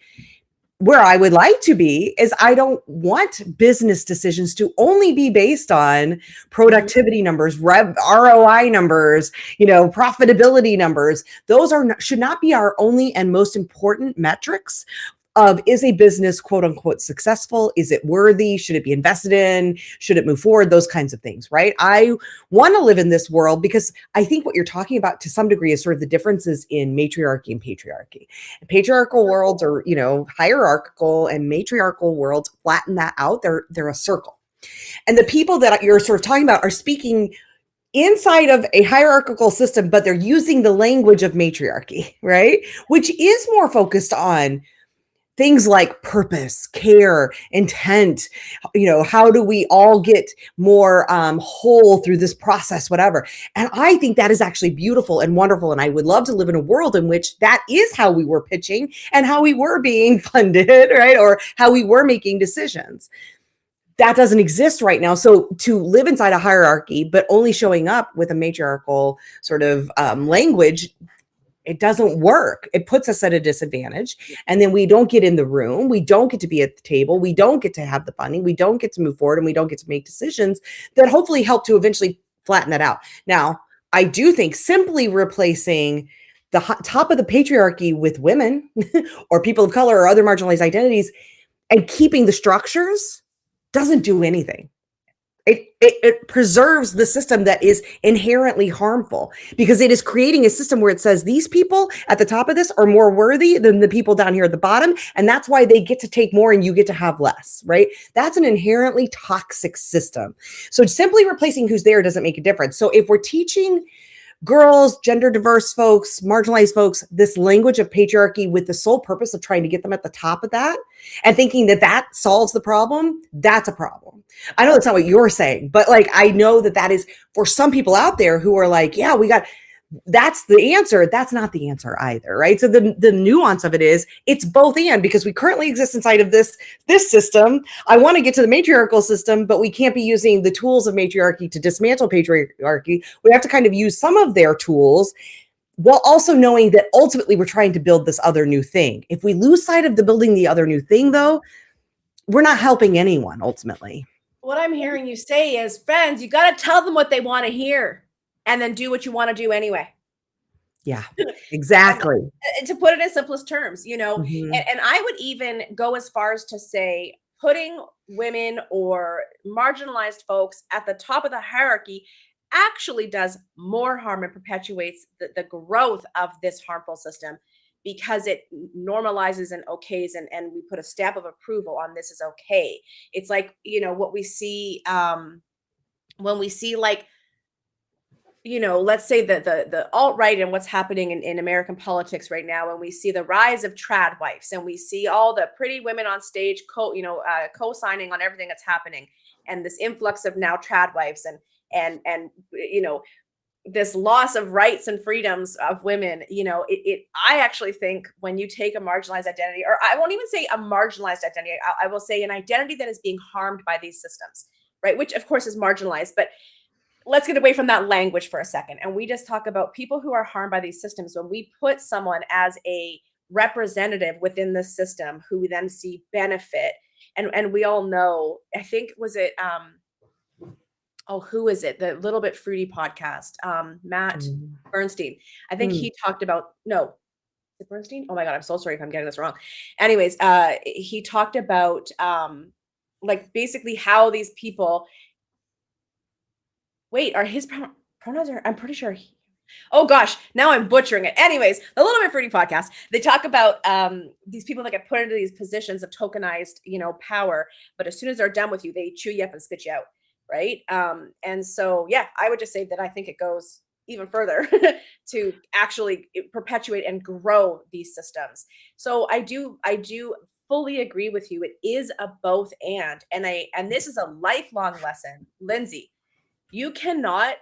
Where I would like to be is I don't want business decisions to only be based on productivity numbers, ROI numbers, profitability numbers. Those should not be our only and most important metrics of, is a business quote unquote successful? Is it worthy? Should it be invested in? Should it move forward? Those kinds of things, right? I want to live in this world because I think what you're talking about to some degree is sort of the differences in matriarchy and patriarchy. Patriarchal worlds are, hierarchical, and matriarchal worlds flatten that out. They're a circle. And the people that you're sort of talking about are speaking inside of a hierarchical system, but they're using the language of matriarchy, right? Which is more focused on things like purpose, care, intent, how do we all get more whole through this process, whatever. And I think that is actually beautiful and wonderful. And I would love to live in a world in which that is how we were pitching and how we were being funded, right? Or how we were making decisions. That doesn't exist right now. So to live inside a hierarchy, but only showing up with a matriarchal sort of language, it doesn't work. It puts us at a disadvantage. And then we don't get in the room. We don't get to be at the table. We don't get to have the funding. We don't get to move forward, and we don't get to make decisions that hopefully help to eventually flatten that out. Now, I do think simply replacing the top of the patriarchy with women or people of color or other marginalized identities and keeping the structures doesn't do anything. It preserves the system that is inherently harmful, because it is creating a system where it says these people at the top of this are more worthy than the people down here at the bottom. And that's why they get to take more and you get to have less, right? That's an inherently toxic system. So simply replacing who's there doesn't make a difference. So if we're teaching girls, gender diverse folks, marginalized folks, this language of patriarchy with the sole purpose of trying to get them at the top of that and thinking that that solves the problem, that's a problem. I know that's not what you're saying, but like, I know that that is for some people out there who are like, yeah, that's the answer. That's not the answer either, right? So the nuance of it is it's both and, because we currently exist inside of this system. I want to get to the matriarchal system, but we can't be using the tools of matriarchy to dismantle patriarchy. We have to kind of use some of their tools while also knowing that ultimately we're trying to build this other new thing. If we lose sight of the building the other new thing, though, we're not helping anyone ultimately. What I'm hearing you say is, friends, you got to tell them what they want to hear and then do what you want to do anyway. Yeah, exactly. And to put it in simplest terms, and I would even go as far as to say putting women or marginalized folks at the top of the hierarchy actually does more harm and perpetuates the growth of this harmful system, because it normalizes and okays and we put a stamp of approval on this is okay. It's like, what we see when we see like, let's say the alt-right and what's happening in American politics right now, and we see the rise of trad wives, and we see all the pretty women on stage co-signing on everything that's happening, and this influx of now trad wives and this loss of rights and freedoms of women. I actually think when you take a marginalized identity, or I won't even say a marginalized identity, I will say an identity that is being harmed by these systems, right? Which of course is marginalized, but let's get away from that language for a second. And we just talk about people who are harmed by these systems. When we put someone as a representative within the system who we then see benefit, and we all know, I think, was it, who is it? The Little Bit Fruity podcast, Matt Bernstein. I think he talked about, no, is it Bernstein? Oh my God, I'm so sorry if I'm getting this wrong. Anyways, he talked about like basically how these people, wait, are his pronouns are, I'm pretty sure oh gosh, now I'm butchering it. Anyways, the Little Bit Fruity podcast, they talk about these people that get put into these positions of tokenized, power, but as soon as they're done with you, they chew you up and spit you out, right? And so, yeah, I would just say that I think it goes even further to actually perpetuate and grow these systems. So I do fully agree with you. It is a both and this is a lifelong lesson, Lindsay. You cannot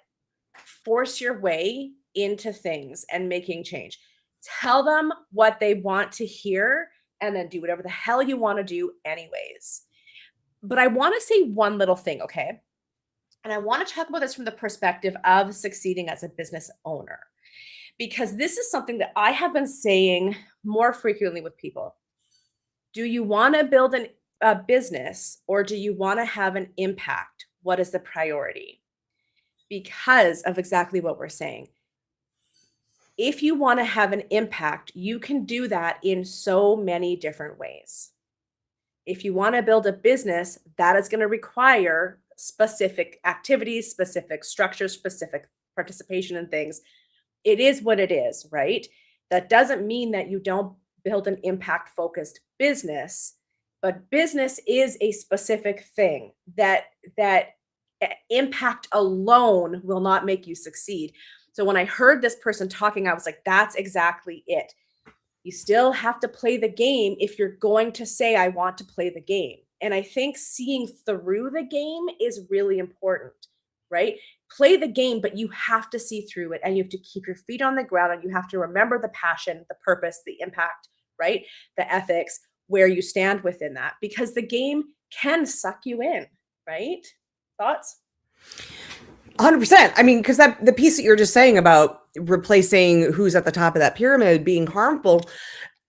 force your way into things and making change. Tell them what they want to hear and then do whatever the hell you want to do anyways. But I want to say one little thing, okay? And I want to talk about this from the perspective of succeeding as a business owner, because this is something that I have been saying more frequently with people. Do you want to build a business, or do you want to have an impact? What is the priority? Because of exactly what we're saying. If you want to have an impact, you can do that in so many different ways. If you want to build a business, that is going to require specific activities, specific structures, specific participation in things. It is what it is, right? That doesn't mean that you don't build an impact focused business, but business is a specific thing that impact alone will not make you succeed. So when I heard this person talking, I was like, that's exactly it. You still have to play the game if you're going to say, I want to play the game. And I think seeing through the game is really important, right? Play the game, but you have to see through it, and you have to keep your feet on the ground, and you have to remember the passion, the purpose, the impact, right? The ethics, where you stand within that, because the game can suck you in, right? Thoughts? 100%. I mean, because that the piece that you're just saying about replacing who's at the top of that pyramid being harmful,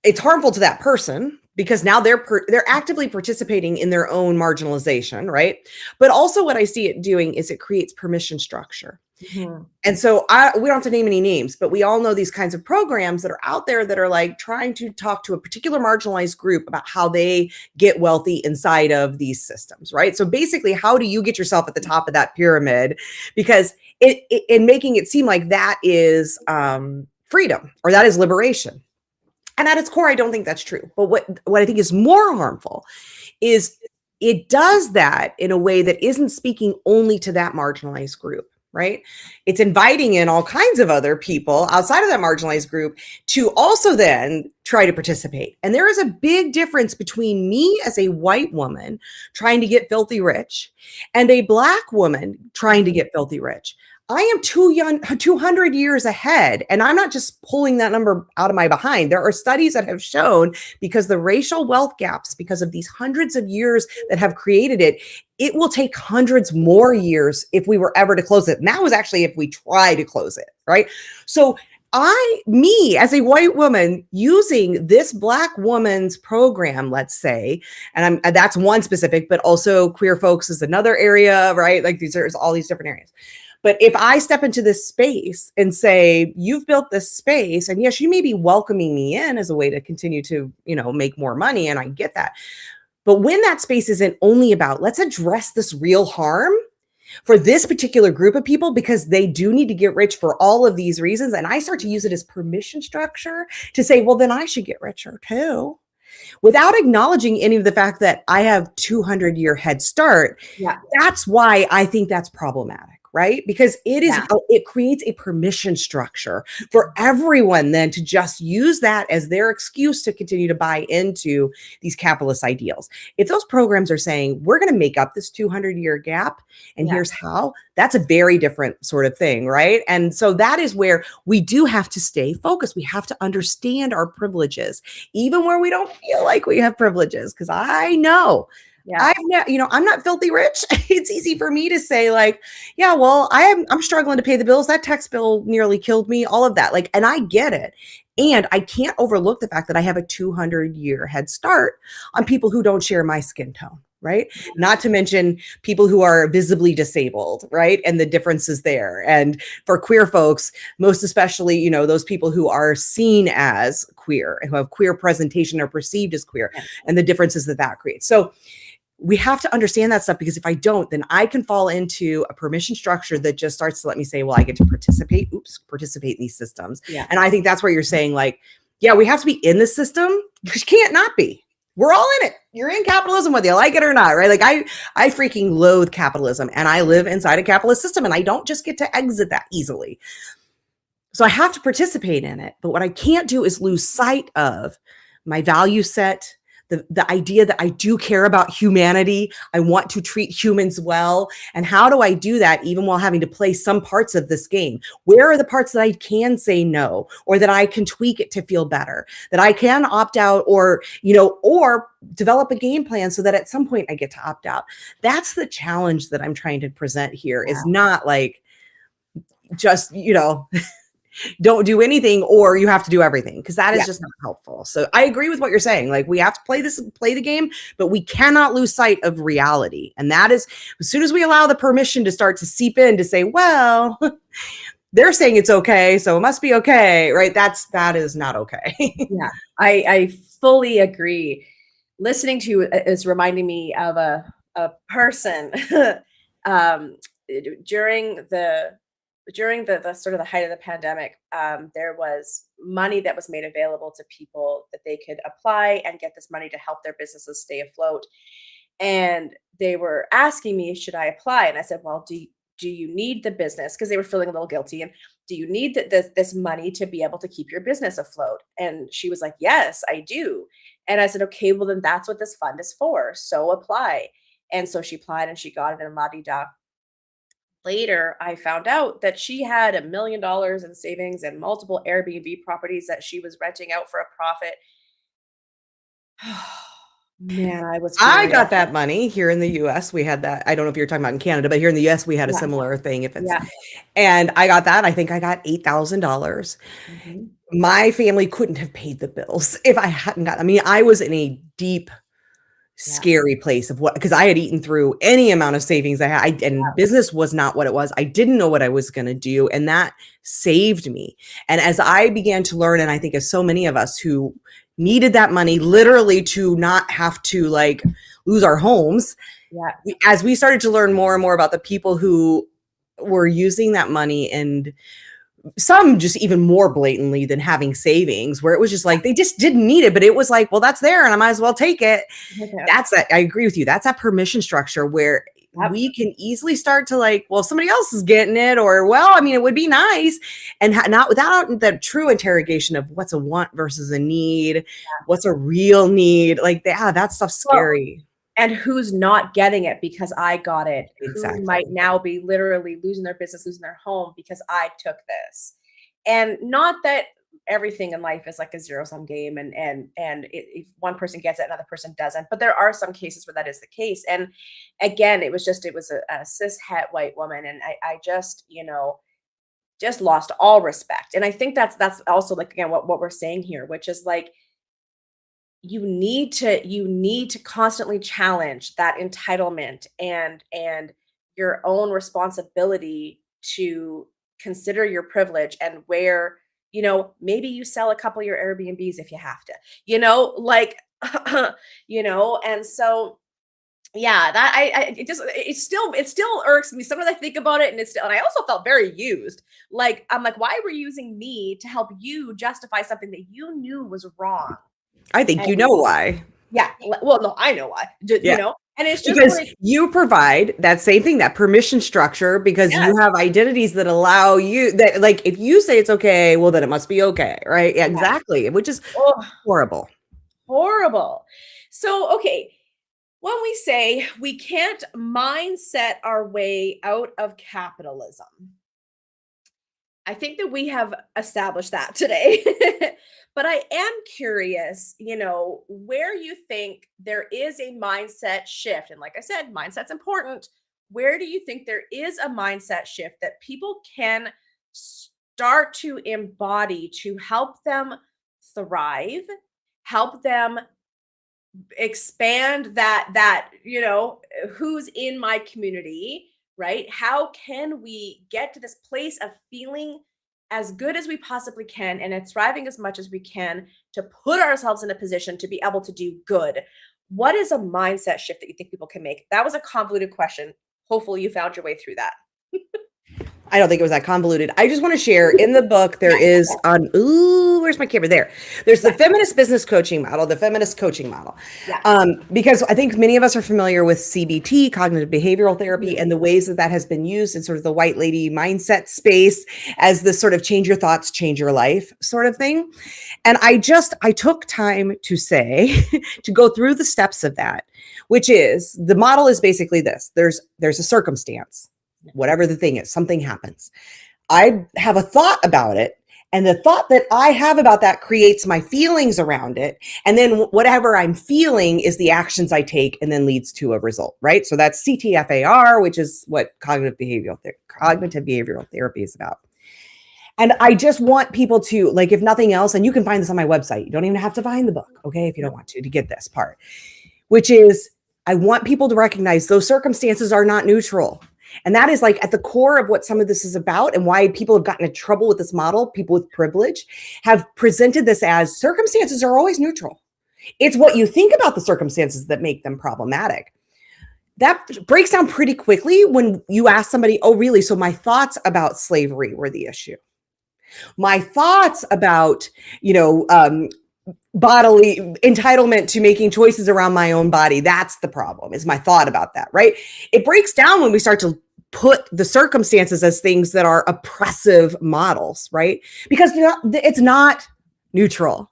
it's harmful to that person because now they're actively participating in their own marginalization, right? But also what I see it doing is it creates permission structure. Mhm. And so we don't have to name any names, but we all know these kinds of programs that are out there that are like trying to talk to a particular marginalized group about how they get wealthy inside of these systems, right? So basically, how do you get yourself at the top of that pyramid? Because in making it seem like that is freedom or that is liberation. And at its core, I don't think that's true. But what I think is more harmful is it does that in a way that isn't speaking only to that marginalized group, right? It's inviting in all kinds of other people outside of that marginalized group to also then try to participate. And there is a big difference between me as a white woman trying to get filthy rich and a Black woman trying to get filthy rich. I am 200 years ahead. And I'm not just pulling that number out of my behind. There are studies that have shown because the racial wealth gaps, because of these hundreds of years that have created it, it will take hundreds more years if we were ever to close it. And that was actually if we try to close it, right? So me as a white woman using this Black woman's program, let's say, and that's one specific, but also queer folks is another area, right? Like there's all these different areas. But if I step into this space and say, you've built this space, and yes, you may be welcoming me in as a way to continue to, make more money, and I get that. But when that space isn't only about, let's address this real harm for this particular group of people because they do need to get rich for all of these reasons, and I start to use it as permission structure to say, well, then I should get richer too, without acknowledging any of the fact that I have 200-year head start. Yeah. That's why I think that's problematic. Right? Because it creates a permission structure for everyone then to just use that as their excuse to continue to buy into these capitalist ideals. If those programs are saying, we're going to make up this 200-year gap, and here's how, that's a very different sort of thing, right? And so that is where we do have to stay focused. We have to understand our privileges, even where we don't feel like we have privileges, because I know I'm not filthy rich. It's easy for me to say like, yeah, well, I'm struggling to pay the bills. That tax bill nearly killed me, all of that. And I get it. And I can't overlook the fact that I have a 200-year head start on people who don't share my skin tone, right? Not to mention people who are visibly disabled, right? And the differences there. And for queer folks, most especially, those people who are seen as queer, who have queer presentation or perceived as queer, and the differences that creates. So we have to understand that stuff, because if I don't, then I can fall into a permission structure that just starts to let me say, well, I get to participate in these systems. Yeah. And I think that's where you're saying like, yeah, we have to be in the system because you can't not be. We're all in it. You're in capitalism whether you like it or not, right? Like I freaking loathe capitalism, and I live inside a capitalist system, and I don't just get to exit that easily. So I have to participate in it. But what I can't do is lose sight of my value set, the idea that I do care about humanity. I want to treat humans well. And how do I do that even while having to play some parts of this game? Where are the parts that I can say no, or that I can tweak it to feel better, that I can opt out, or, or develop a game plan so that at some point I get to opt out? That's the challenge that I'm trying to present here, is not like just, don't do anything or you have to do everything, because that is just not helpful. So I agree with what you're saying. Like, we have to play the game, but we cannot lose sight of reality. And that is, as soon as we allow the permission to start to seep in to say, well, they're saying it's okay, so it must be okay, right? That is not okay. Yeah, I fully agree. Listening to you is reminding me of a person um, during the sort of the height of the pandemic. There was money that was made available to people that they could apply and get this money to help their businesses stay afloat. And they were asking me, should I apply? And I said, well, do you need the business? Because they were feeling a little guilty. And do you need this money to be able to keep your business afloat? And she was like, yes, I do. And I said, okay, well, then that's what this fund is for. So apply. And so she applied and she got it, and la-di-da. Later, I found out that she had $1 million in savings and multiple Airbnb properties that she was renting out for a profit. Man, I was I feeling got that money here in the US. We had that. I don't know if you're talking about in Canada, but here in the US, we had a yeah, similar thing. yeah. And I got that. I think I got $8,000. Mhm. My family couldn't have paid the bills if I hadn't got, I mean, I was in a deep, Yeah, scary place of because I had eaten through any amount of savings I had, and business was not what it was. I didn't know what I was going to do, and that saved me. And as I began to learn, and I think as so many of us who needed that money literally to not have to like lose our homes, yeah, as we started to learn more and more about the people who were using that money, and some just even more blatantly than having savings, where it was just like they just didn't need it, but it was like, well, that's there and I might as well take it. yeah. That's that. I agree with you. That's that permission structure where Yep. we can easily start to like, well, somebody else is getting it, or, well, I mean, it would be nice, and not without the true interrogation of what's a want versus a need, what's a real need. Like, that stuff's Well, scary. and who's not getting it because I got it? Who Exactly. might now be literally losing their business, losing their home because I took this? And not that everything in life is like a zero-sum game, if one person gets it, another person doesn't. But there are some cases where that is the case. And again, it was a cis het white woman, and I just just lost all respect. And I think that's also, like, again, what we're saying here, which is like, you need to constantly challenge that entitlement and your own responsibility to consider your privilege, and where maybe you sell a couple of your Airbnbs if you have to, like, and so yeah, that I it still irks me sometimes. I think about it, and I also felt very used. Like, I'm like, why were you using me to help you justify something that you knew was wrong? I think you know why. Yeah, well, no, I know why, Yeah. and it's just Because like, you provide that same thing, that permission structure, because yes, you have identities that allow you that, like, if you say it's okay, well, then it must be okay, right? Yeah, yeah, exactly, which is oh, horrible. horrible. So, okay, when we say we can't mindset our way out of capitalism, I think that we have established that today. But I am curious, where you think there is a mindset shift. And like I said, mindset's important. Where do you think there is a mindset shift that people can start to embody to help them thrive, help them expand who's in my community, right? How can we get to this place of feeling as good as we possibly can and thriving as much as we can, to put ourselves in a position to be able to do good? What is a mindset shift that you think people can make? That was a convoluted question. Hopefully you found your way through that. I don't think it was that convoluted. I just want to share in the book, there is on, where's my camera? There. There's the feminist business coaching model, the feminist coaching model. Because I think many of us are familiar with CBT, cognitive behavioral therapy, and the ways that that has been used in sort of the white lady mindset space as this sort of change your thoughts, change your life sort of thing. And I took time to say, to go through the steps of that, which is, the model is basically this. There's a circumstance. Whatever the thing is, something happens. I have a thought about it. And the thought that I have about that creates my feelings around it. And then whatever I'm feeling is the actions I take and then leads to a result, right? So that's CTFAR, which is what cognitive behavioral therapy is about. And I just want people to, like, if nothing else, and you can find this on my website. You don't even have to find the book, okay, if you don't want to get this part, which is, I want people to recognize those circumstances are not neutral. And that is like at the core of what some of this is about, and why people have gotten in trouble with this model. People with privilege have presented this as circumstances are always neutral. It's what you think about the circumstances that make them problematic. That breaks down pretty quickly when you ask somebody, oh, really? So my thoughts about slavery were the issue. My thoughts about, bodily entitlement to making choices around my own body, that's the problem, is my thought about that, right? It breaks down when we start to put the circumstances as things that are oppressive models, right? Because it's not neutral.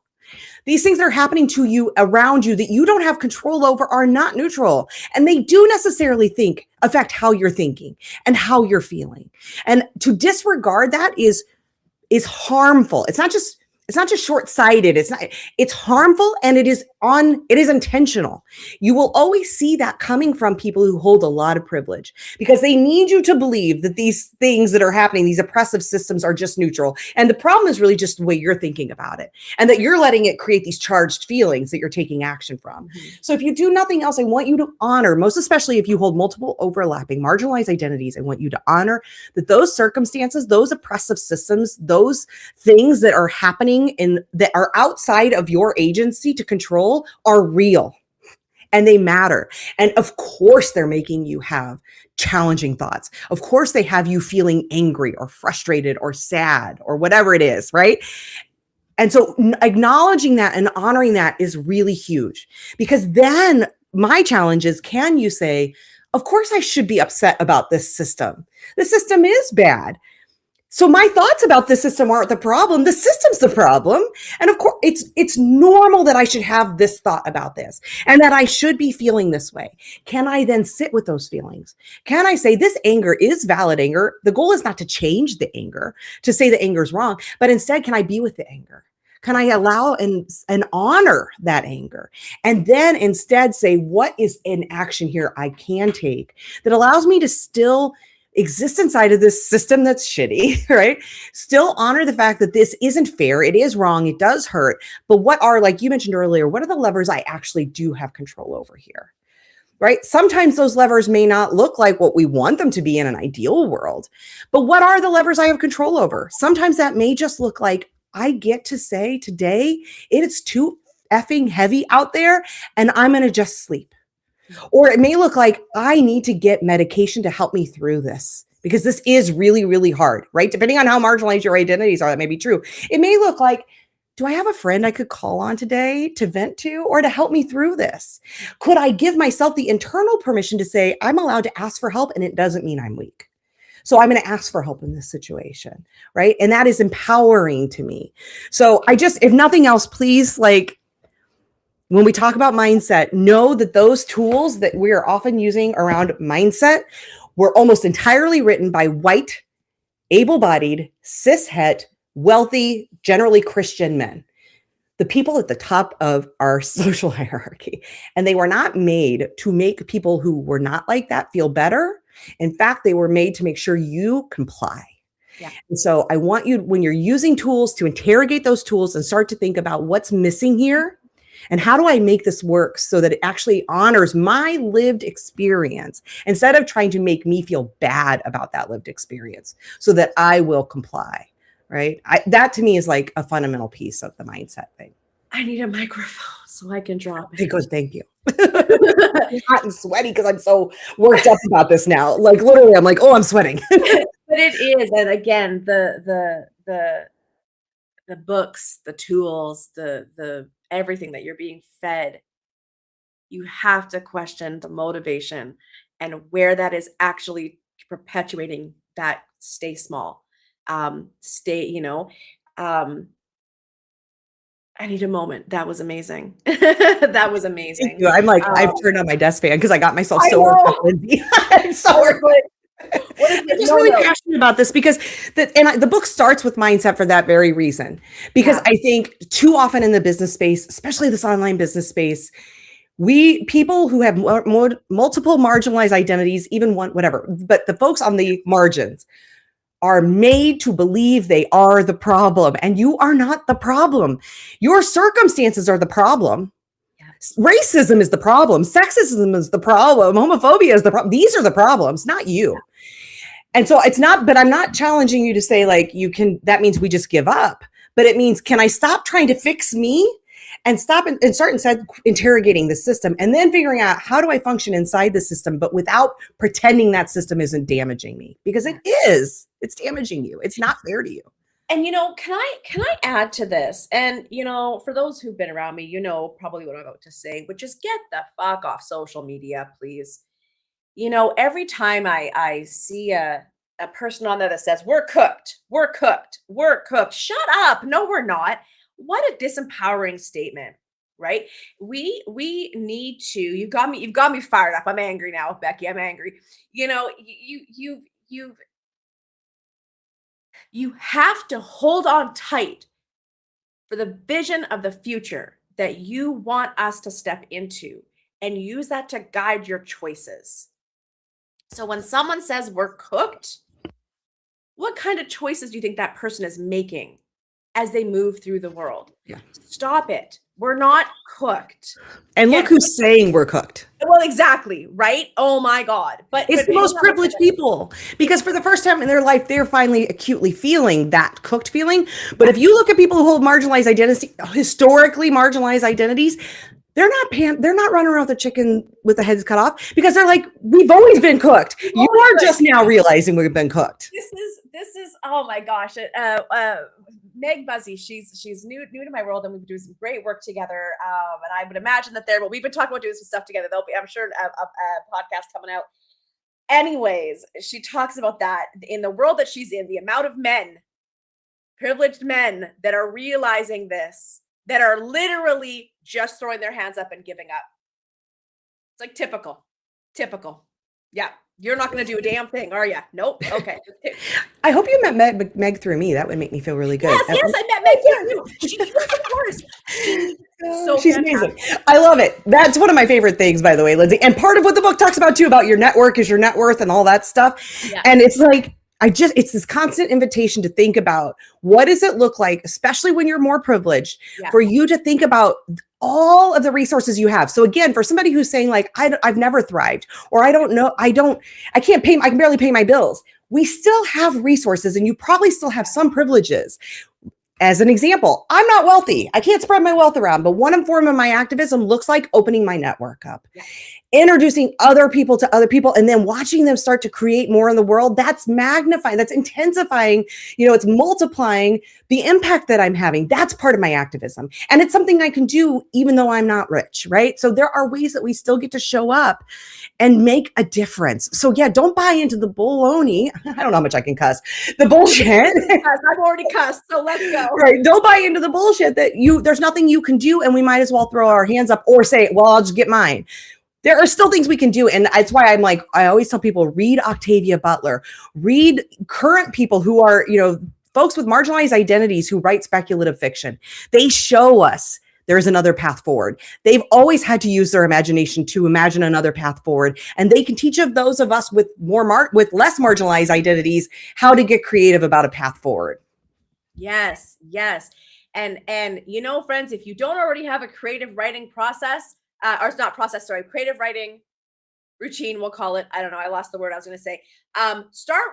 These things that are happening to you, around you, that you don't have control over, are not neutral. And they do necessarily affect how you're thinking and how you're feeling. And to disregard that is harmful. It's not just short-sighted. It's harmful, and it is intentional. You will always see that coming from people who hold a lot of privilege, because they need you to believe that these things that are happening, these oppressive systems, are just neutral. And the problem is really just the way you're thinking about it, and that you're letting it create these charged feelings that you're taking action from. Mm-hmm. So if you do nothing else, I want you to honor, most especially if you hold multiple overlapping marginalized identities, I want you to honor that those circumstances, those oppressive systems, those things that are happening that are outside of your agency to control are real, and they matter. And of course, they're making you have challenging thoughts. Of course, they have you feeling angry or frustrated or sad or whatever it is, right? And so acknowledging that and honoring that is really huge, because then my challenge is, can you say, of course, I should be upset about this system. The system is bad. So my thoughts about the system aren't the problem. The system's the problem. And of course, it's normal that I should have this thought about this, and that I should be feeling this way. Can I then sit with those feelings? Can I say, this anger is valid anger? The goal is not to change the anger, to say the anger is wrong, but instead, can I be with the anger? Can I allow and honor that anger? And then instead say, what is an action here I can take that allows me to still exist inside of this system that's shitty, right? Still honor the fact that this isn't fair. It is wrong. It does hurt. But what are, like you mentioned earlier, what are the levers I actually do have control over here, right? Sometimes those levers may not look like what we want them to be in an ideal world, but what are the levers I have control over? Sometimes that may just look like, I get to say today, it's too effing heavy out there, and I'm going to just sleep. Or it may look like, I need to get medication to help me through this, because this is really, really hard, right? Depending on how marginalized your identities are, that may be true. It may look like, do I have a friend I could call on today to vent to, or to help me through this? Could I give myself the internal permission to say, I'm allowed to ask for help, and it doesn't mean I'm weak. So I'm going to ask for help in this situation, right? And that is empowering to me. So if nothing else, please, when we talk about mindset, know that those tools that we are often using around mindset were almost entirely written by white, able-bodied, cis-het, wealthy, generally Christian men, the people at the top of our social hierarchy. And they were not made to make people who were not like that feel better. In fact, they were made to make sure you comply. Yeah. And so I want you, when you're using tools, to interrogate those tools and start to think about what's missing here. And how do I make this work so that it actually honors my lived experience, instead of trying to make me feel bad about that lived experience, so that I will comply, right? That to me is like a fundamental piece of the mindset thing. I need a microphone so I can drop it. Because thank you. I'm hot and sweaty because I'm so worked up about this now. Like literally, I'm like, oh, I'm sweating. But it is, and again, the books, the tools, the everything that you're being fed, you have to question the motivation and where that is actually perpetuating that stay small. Stay, um, I need a moment. That was amazing. That was Thank amazing. you. I'm like, I've Um, turned on my desk fan because I got myself I so worked up, know. Lindsay. I'm I so was worked. like, what is I'm it? just No, really no. passionate about this because the book starts with mindset for that very reason. Because Yeah. I think too often in the business space, especially this online business space, we people who have multiple marginalized identities, even one, whatever, but the folks on the margins are made to believe they are the problem, and you are not the problem. Your circumstances are the problem. Yes. Racism is the problem. Sexism is the problem. Homophobia is the problem. These are the problems, not Yeah. you. And so it's not, but I'm not challenging you to say like you can, that means we just give up. But it means, can I stop trying to fix me and stop and start instead interrogating the system and then figuring out how do I function inside the system, but without pretending that system isn't damaging me, because it Yes. is, it's damaging you. It's not fair to you. And can I add to this? And for those who've been around me, probably what I'm about to say, which is get the fuck off social media, please. Every time I see a person on there that says, we're cooked, we're cooked, we're cooked. Shut up. No, we're not. What a disempowering statement, right? We need to, you've got me fired up. I'm angry now, Becky. I'm angry. You have to hold on tight for the vision of the future that you want us to step into and use that to guide your choices. So when someone says we're cooked, what kind of choices do you think that person is making as they move through the world? Yeah. Stop it. We're not cooked. And look Again, who's saying we're cooked. well, exactly, right? Oh my God. It's But the hang most on one privileged second. people because for the first time in their life, they're finally acutely feeling that cooked feeling. But Yeah. if you look at people who hold marginalized identity, historically marginalized identities, they're not running around with a chicken with the heads cut off because they're like, we've always been cooked. We've You always are been. just now realizing we've been cooked. This is oh my gosh. Meg Buzzy, she's new to my world, and we've been doing some great work together. And I would imagine that but we've been talking about doing some stuff together. There'll be, I'm sure, a podcast coming out. Anyways, she talks about that in the world that she's in, the amount of men, privileged men, that are realizing this, that are literally just throwing their hands up and giving up. It's like typical. Yeah. You're not going to do a damn thing, are you? Nope. Okay. I hope you met Meg through me. That would make me feel really good. Yes, I met Meg too. Yes, of course. She's so She's amazing. fantastic. I love it. That's one of my favorite things, by the way, Lindsay. And part of what the book talks about too, about your network is your net worth and all that stuff. Yeah. And it's like, it's this constant invitation to think about what does it look like, especially when you're more privileged, Yeah. for you to think about all of the resources you have. So again, for somebody who's saying like, I've never thrived, or I don't know, I can barely pay my bills. We still have resources, and you probably still have some privileges. As an example, I'm not wealthy. I can't spread my wealth around, but one form of my activism looks like opening my network up, introducing other people to other people, and then watching them start to create more in the world. That's magnifying, that's intensifying, it's multiplying the impact that I'm having. That's part of my activism. And it's something I can do even though I'm not rich, right? So there are ways that we still get to show up and make a difference. So yeah, don't buy into the baloney. I don't know how much I can cuss. The bullshit. I've already cussed, so let's go. Right. Don't buy into the bullshit that there's nothing you can do and we might as well throw our hands up or say, well, I'll just get mine. There are still things we can do. And that's why I'm like, I always tell people, read Octavia Butler, read current people who are, folks with marginalized identities who write speculative fiction. They show us there's another path forward. They've always had to use their imagination to imagine another path forward. And they can teach of those of us with with less marginalized identities how to get creative about a path forward. Yes. And friends, if you don't already have a creative writing process, or it's not process, sorry, creative writing routine, we'll call it. I don't know. I lost the word I was going to say. Start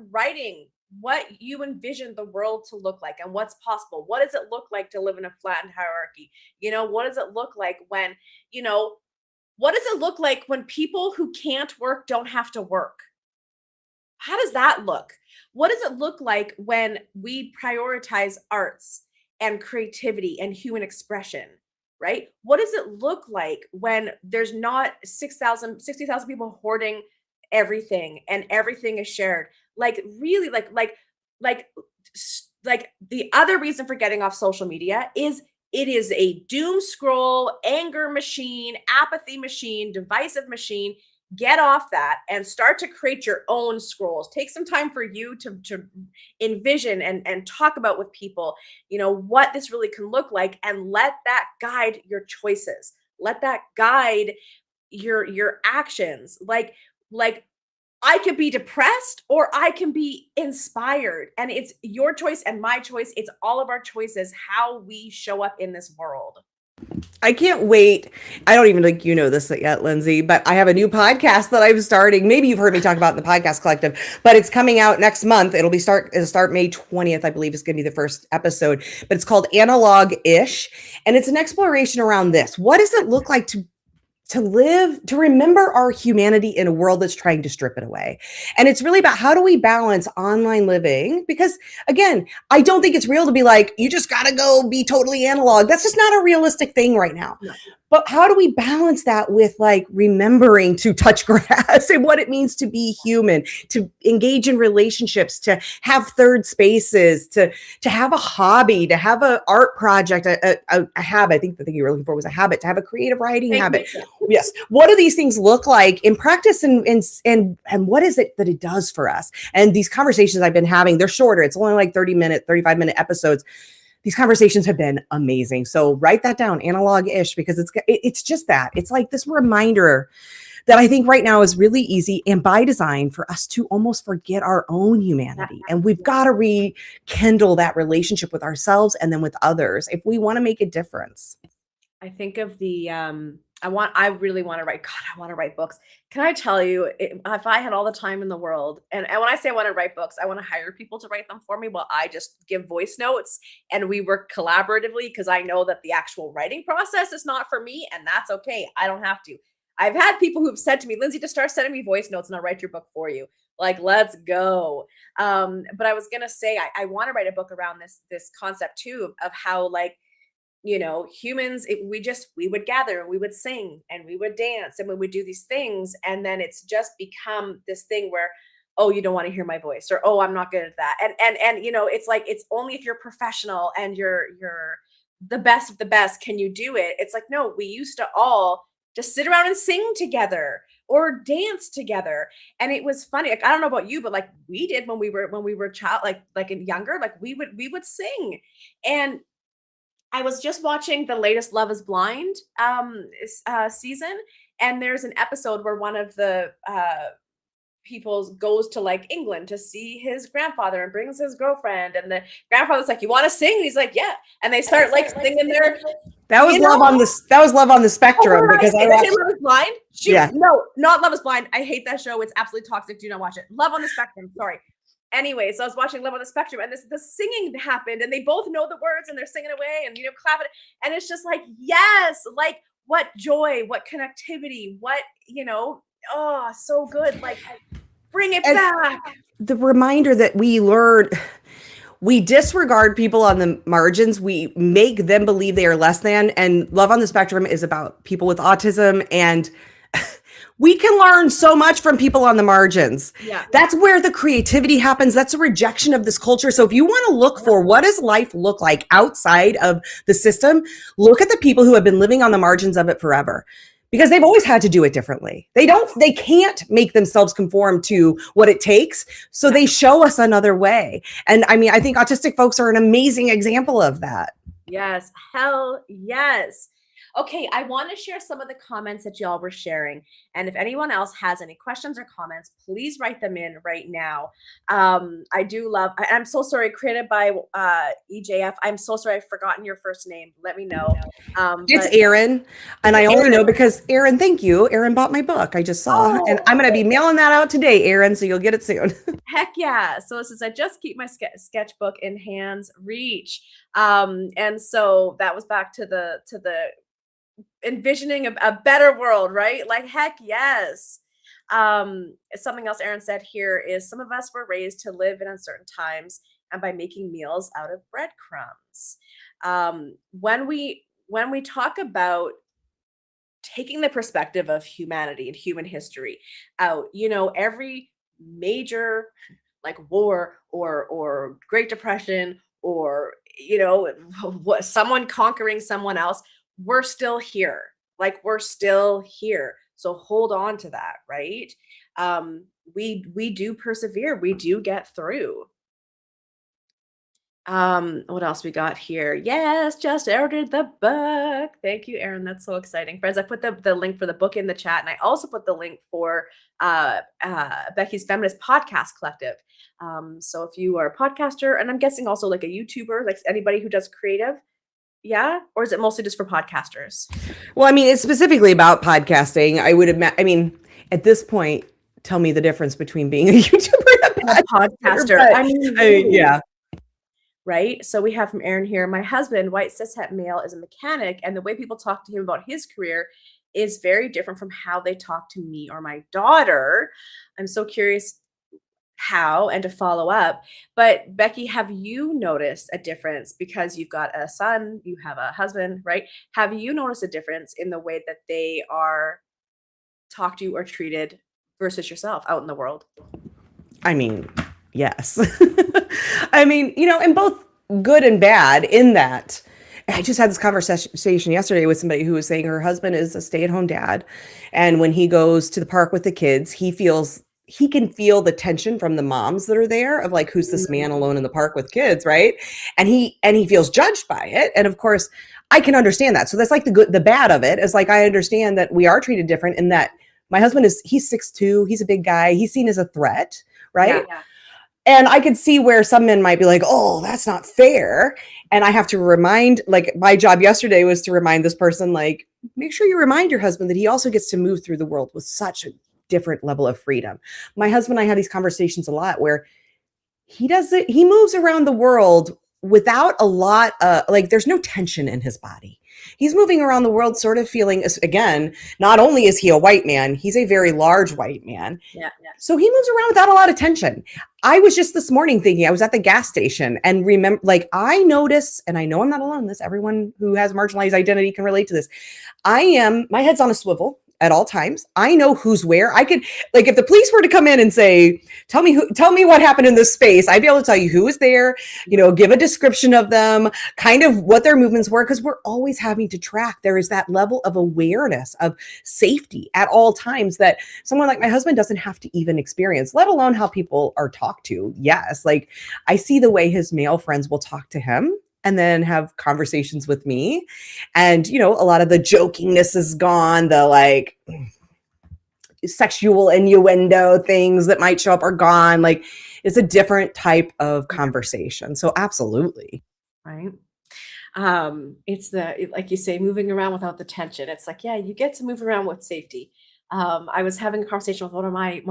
writing what you envision the world to look like and what's possible. What does it look like to live in a flattened hierarchy? What does it look like what does it look like when people who can't work don't have to work? how does that look? What does it look like when we prioritize arts and creativity and human expression, right? What does it look like when there's not 6,000, 60,000 people hoarding everything and everything is shared? Like really like like the other reason for getting off social media is it is a doom scroll, anger machine, apathy machine, divisive machine. Get off that and start to create your own scrolls. Take some time for you to envision and talk about with people, what this really can look like, and let that guide your choices. Let that guide your actions. Like I could be depressed or I can be inspired. And it's your choice and my choice. It's all of our choices, how we show up in this world. I can't wait. I don't even think you know this yet, Lindsay, but I have a new podcast that I'm starting. Maybe you've heard me talk about in the podcast collective, but it's coming out next month. It'll start May 20th, I believe is going to be the first episode, but it's called Analog-ish. And it's an exploration around this. What does it look like to live, to remember our humanity in a world that's trying to strip it away? And it's really about how do we balance online living? Because again, I don't think it's real to be like, you just got to go be totally analog. That's just not a realistic thing right now. No. But how do we balance that with like remembering to touch grass and what it means to be human, to engage in relationships, to have third spaces, to have a hobby, to have an art project, a habit. I think the thing you were looking for was a habit, to have a creative writing habit. Yes. What do these things look like in practice, and what is it that it does for us? And these conversations I've been having, they're shorter. It's only like 30-minute, 35-minute episodes. These conversations have been amazing. So write that down, analog-ish, because it's just that. It's like this reminder that I think right now is really easy and by design for us to almost forget our own humanity. And we've got to rekindle that relationship with ourselves and then with others if we want to make a difference. I think of the I really want to write. God, I want to write books. Can I tell you, if I had all the time in the world, and when I say I want to write books, I want to hire people to write them for me while I just give voice notes and we work collaboratively, because I know that the actual writing process is not for me, and that's okay. I don't have to. I've had people who've said to me, Lindsay, just start sending me voice notes and I'll write your book for you. Like, let's go. But I was gonna say I want to write a book around this concept too of how, like, humans, we would gather and we would sing and we would dance and we would do these things. And then it's just become this thing where, oh, you don't want to hear my voice, or, oh, I'm not good at that. And it's like, it's only if you're professional and you're the best of the best can you do it. It's like, no, we used to all just sit around and sing together or dance together. And it was funny. Like, I don't know about you, but like we did when we were child, like in younger, like we would sing. And I was just watching the latest Love is Blind season, and there's an episode where one of the people goes to like England to see his grandfather and brings his girlfriend, and the grandfather's like, "You want to sing?" And he's like, "Yeah," and they start like singing their. That was Love on the Spectrum, because I watched Love is Blind. Shoot, yeah. No, not Love is Blind. I hate that show. It's absolutely toxic. Do not watch it. Love on the Spectrum. Sorry. Anyway, so I was watching Love on the Spectrum, and the singing happened, and they both know the words, and they're singing away, and clapping, and it's just like, yes, like what joy, what connectivity, what oh, so good, like bring it back. The reminder that we disregard people on the margins. We make them believe they are less than. And Love on the Spectrum is about people with autism, and we can learn so much from people on the margins. Yeah. That's where the creativity happens. That's a rejection of this culture. So if you want to look for what does life look like outside of the system, look at the people who have been living on the margins of it forever, because they've always had to do it differently. They can't make themselves conform to what it takes. So they show us another way. And I mean, I think autistic folks are an amazing example of that. Yes. Hell yes. Okay, I want to share some of the comments that y'all were sharing. And if anyone else has any questions or comments, please write them in right now. I do love, I'm so sorry, created by EJF. I'm so sorry, I've forgotten your first name. Let me know. It's Aaron. And I only know because Aaron, thank you. Aaron bought my book. I just saw. Oh, and I'm going to be mailing that out today, Aaron. So you'll get it soon. Heck yeah. So it says, I just keep my sketchbook in hand's reach. And so that was back to the envisioning a better world, right? Like, heck yes. Something else Aaron said here is some of us were raised to live in uncertain times and by making meals out of breadcrumbs. When we talk about taking the perspective of humanity and human history out, every major like war or Great Depression or what someone conquering someone else, we're still here. Like we're still here. So hold on to that, right? We do persevere. We do get through. What else we got here? Yes, just ordered the book. Thank you, Erin. That's so exciting. Friends, I put the link for the book in the chat, and I also put the link for Becky's Feminist Podcast Collective. So if you are a podcaster, and I'm guessing also like a YouTuber, like anybody who does creative, yeah? Or is it mostly just for podcasters? Well, I mean, it's specifically about podcasting. I would imagine, I mean, at this point, tell me the difference between being a YouTuber and a podcaster. But, I mean, yeah. Right? So we have from Aaron here, my husband, white cishet male, is a mechanic, and the way people talk to him about his career is very different from how they talk to me or my daughter. I'm so curious how and to follow up. But Becky, have you noticed a difference because you've got a son, you have a husband, right? Have you noticed a difference in the way that they are talked to or treated versus yourself out in the world? I mean, yes. I mean, and both good and bad in that. I just had this conversation yesterday with somebody who was saying her husband is a stay-at-home dad. And when he goes to the park with the kids, he can feel the tension from the moms that are there of like, who's this man alone in the park with kids, right? And he feels judged by it. And of course, I can understand that. So that's like the good, the bad of it is like, I understand that we are treated different in that my husband he's 6'2", he's a big guy. He's seen as a threat, right? Yeah. And I could see where some men might be like, oh, that's not fair. And I have to remind, like my job yesterday was to remind this person, like, make sure you remind your husband that he also gets to move through the world with such a different level of freedom. My husband and I have these conversations a lot where he moves around the world without a lot like there's no tension in his body. He's moving around the world sort of feeling, again, not only is he a white man, he's a very large white man. Yeah. So he moves around without a lot of tension. I was just this morning thinking, I was at the gas station and remember, like I notice, and I know I'm not alone in this, everyone who has marginalized identity can relate to this. My head's on a swivel at all times. I know who's where. I could, like, if the police were to come in and say, tell me what happened in this space, I'd be able to tell you who was there, give a description of them, kind of what their movements were, because we're always having to track. There is that level of awareness of safety at all times that someone like my husband doesn't have to even experience, let alone how people are talked to. Yes. Like I see the way his male friends will talk to him and then have conversations with me. And, a lot of the jokingness is gone. The like sexual innuendo things that might show up are gone. Like it's a different type of conversation. So absolutely. Right. It's like you say, moving around without the tension. It's like, yeah, you get to move around with safety. I was having a conversation with one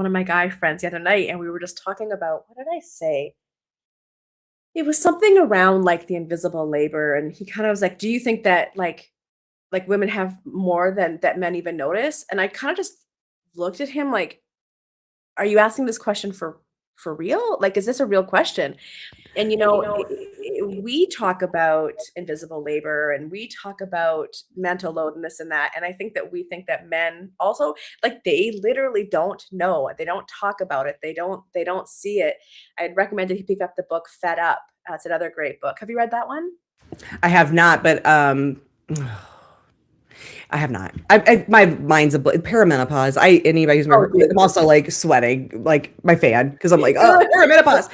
of my guy friends the other night, and we were just talking about, what did I say? It was something around like the invisible labor, and he kind of was like, "Do you think that like women have more than that men even notice?" And I kind of just looked at him like, "Are you asking this question for real? Like, is this a real question?" And we talk about invisible labor and we talk about mental load and this and that. And I think that men also, like, they literally don't know. They don't talk about it. They don't see it. I'd recommend that you pick up the book Fed Up. It's another great book. Have you read that one? I have not, but I have not. My mind's perimenopause. Anybody who's I'm also like sweating, like my fan, because I'm like, oh, perimenopause.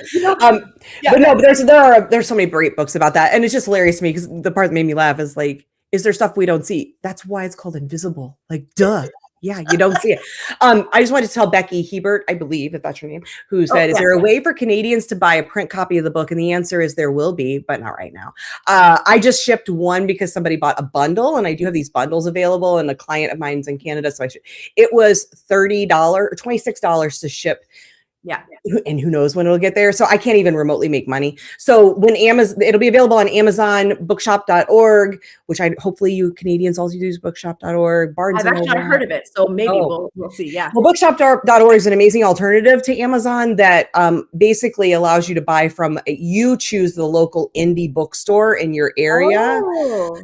But there's so many great books about that, and it's just hilarious to me because the part that made me laugh is like, is there stuff we don't see? That's why it's called invisible. Like, duh. Yeah, you don't see it. I just wanted to tell Becky Hebert, I believe, if that's your name, who said, is there a way for Canadians to buy a print copy of the book? And the answer is there will be, but not right now. I just shipped one because somebody bought a bundle, and I do have these bundles available, and a client of mine's in Canada. So it was $30 or $26 to ship Yeah. And who knows when it'll get there. So I can't even remotely make money. So when Amazon, it'll be available on Amazon, bookshop.org, which hopefully you Canadians also use bookshop.org, Barnes I've and actually not Noble. heard of it, so maybe Oh, we'll see. Yeah. well, bookshop.org is an amazing alternative to Amazon that basically allows you to buy from, you choose the local indie bookstore in your area. Oh.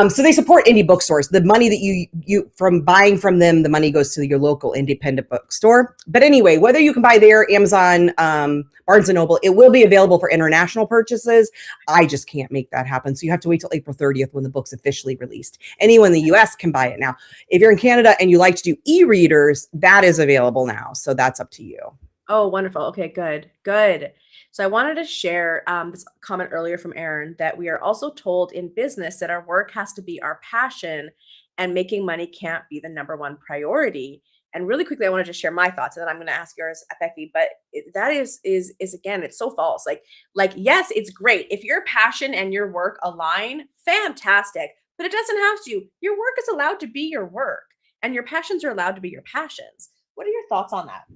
So they support indie bookstores. The money that you from buying from them, the money goes to your local independent bookstore. But anyway, whether you can buy there, Amazon, Barnes and Noble, it will be available for international purchases. I just can't make that happen. So you have to wait till April 30th when the book's officially released. Anyone in the US can buy it now. If you're in Canada and you like to do e-readers, that is available now. So that's up to you. Oh, wonderful. Okay, good, good. So I wanted to share this comment earlier from Aaron that we are also told in business that our work has to be our passion and making money can't be the number one priority. And really quickly, I wanted to share my thoughts, and then I'm going to ask yours, Becky. But that is again, it's so false. Like yes, it's great if your passion and your work align, fantastic. But it doesn't have to. Your work is allowed to be your work, and your passions are allowed to be your passions. What are your thoughts on that?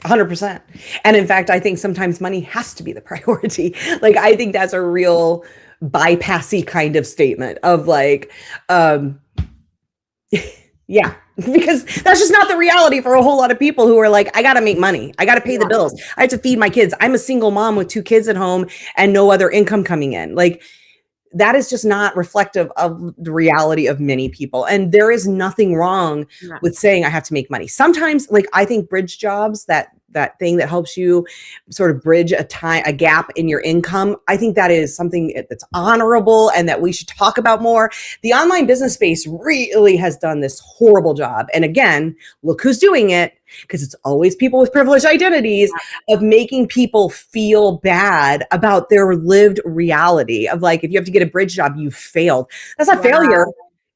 100%. And in fact, I think sometimes money has to be the priority. Like, I think that's a real bypassy kind of statement of like, yeah, because that's just not the reality for a whole lot of people who are like, I got to make money. I got to pay the bills. I have to feed my kids. I'm a single mom with 2 kids at home and no other income coming in. Like, that is just not reflective of the reality of many people. And there is nothing wrong with saying I have to make money. Sometimes, like, I think bridge jobs, that thing that helps you sort of bridge a gap in your income, I think that is something that's honorable and that we should talk about more. The online business space really has done this horrible job. And again, look who's doing it, because it's always people with privileged identities, of making people feel bad about their lived reality of like, if you have to get a bridge job, you failed. That's not failure.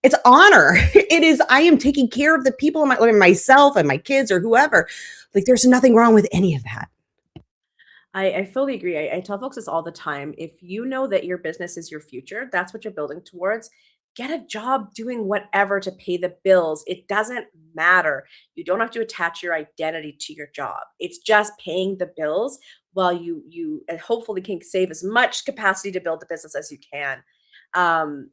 It's honor. It is, I am taking care of the people in myself and my kids or whoever. Like, there's nothing wrong with any of that. I fully agree. I tell folks this all the time. If you know that your business is your future, that's what you're building towards. Get a job doing whatever to pay the bills. It doesn't matter. You don't have to attach your identity to your job. It's just paying the bills while you hopefully can save as much capacity to build the business as you can.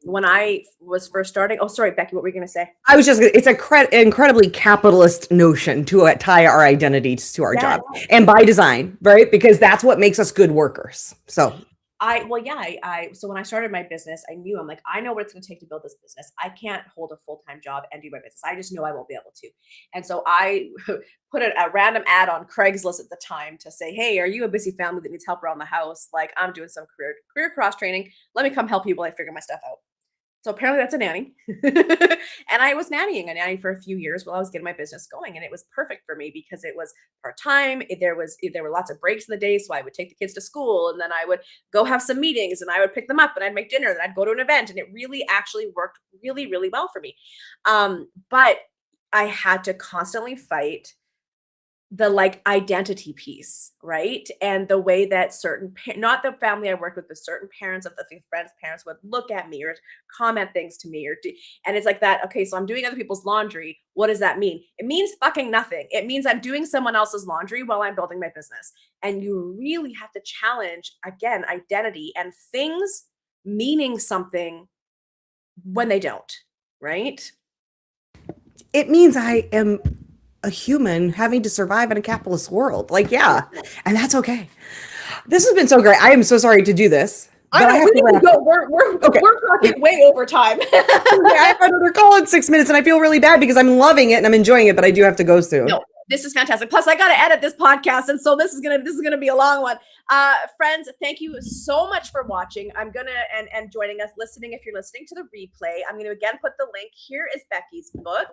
When I was first starting, oh, sorry, Becky, what were you going to say? I was just, it's incredibly capitalist notion to tie our identities to our job, and by design, right? Because that's what makes us good workers. So so when I started my business, I knew, I'm like, I know what it's going to take to build this business. I can't hold a full-time job and do my business. I just know I won't be able to. And so I put a random ad on Craigslist at the time to say, hey, are you a busy family that needs help around the house? Like, I'm doing some career cross training. Let me come help you while I figure my stuff out. So apparently that's a nanny. And I was nannying a nanny for a few years while I was getting my business going. And it was perfect for me because it was part-time. There were lots of breaks in the day. So I would take the kids to school and then I would go have some meetings and I would pick them up and I'd make dinner and I'd go to an event. And it really actually worked really, really well for me. But I had to constantly fight the like identity piece, right? And the way that not the family I worked with, but certain parents of the friends' parents would look at me or comment things to me and it's like that. Okay, so I'm doing other people's laundry. What does that mean? It means fucking nothing. It means I'm doing someone else's laundry while I'm building my business. And you really have to challenge, again, identity and things meaning something when they don't, right? It means I am a human having to survive in a capitalist world. Like, yeah, and that's okay. This has been so great. I am so sorry to do this. I know, we need to go. We're talking way over time. I have another call in 6 minutes and I feel really bad because I'm loving it and I'm enjoying it, but I do have to go soon. No, this is fantastic. Plus, I got to edit this podcast, and so this is gonna be a long one. Friends, thank you so much for watching. I'm gonna and joining us, listening. If you're listening to the replay, I'm gonna again put the link. Here is Becky's book.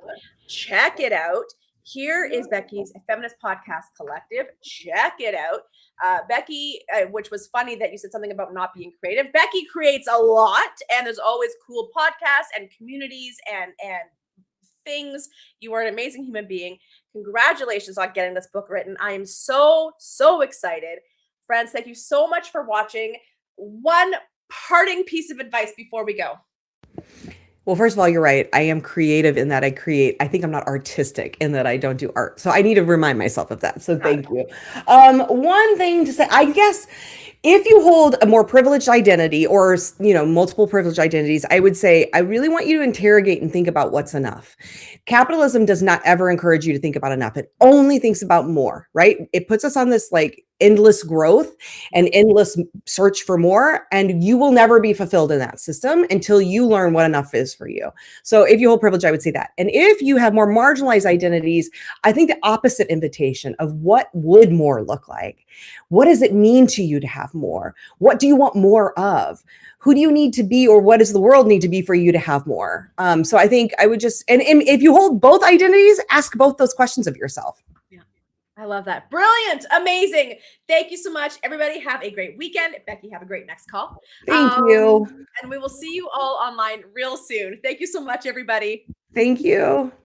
Check it out. Here is Becky's Feminist Podcast Collective. Check it out. Becky, which was funny that you said something about not being creative. Becky creates a lot, and there's always cool podcasts and communities and things. You are an amazing human being. Congratulations on getting this book written. I am so, so excited. Friends, thank you so much for watching. One parting piece of advice before we go. Well, first of all, you're right. I am creative in that I create. I think I'm not artistic in that I don't do art. So I need to remind myself of that. So thank you. One thing to say, I guess if you hold a more privileged identity or, multiple privileged identities, I would say I really want you to interrogate and think about what's enough. Capitalism does not ever encourage you to think about enough. It only thinks about more, right? It puts us on this like endless growth and endless search for more, and you will never be fulfilled in that system until you learn what enough is for you. So if you hold privilege, I would say that. And if you have more marginalized identities, I think the opposite invitation of what would more look like. What does it mean to you to have more? What do you want more of? Who do you need to be, or what does the world need to be for you to have more? So I think I would just, and if you hold both identities, ask both those questions of yourself. Yeah. I love that. Brilliant. Amazing. Thank you so much. Everybody have a great weekend. Becky, have a great next call. Thank you. And we will see you all online real soon. Thank you so much, everybody. Thank you.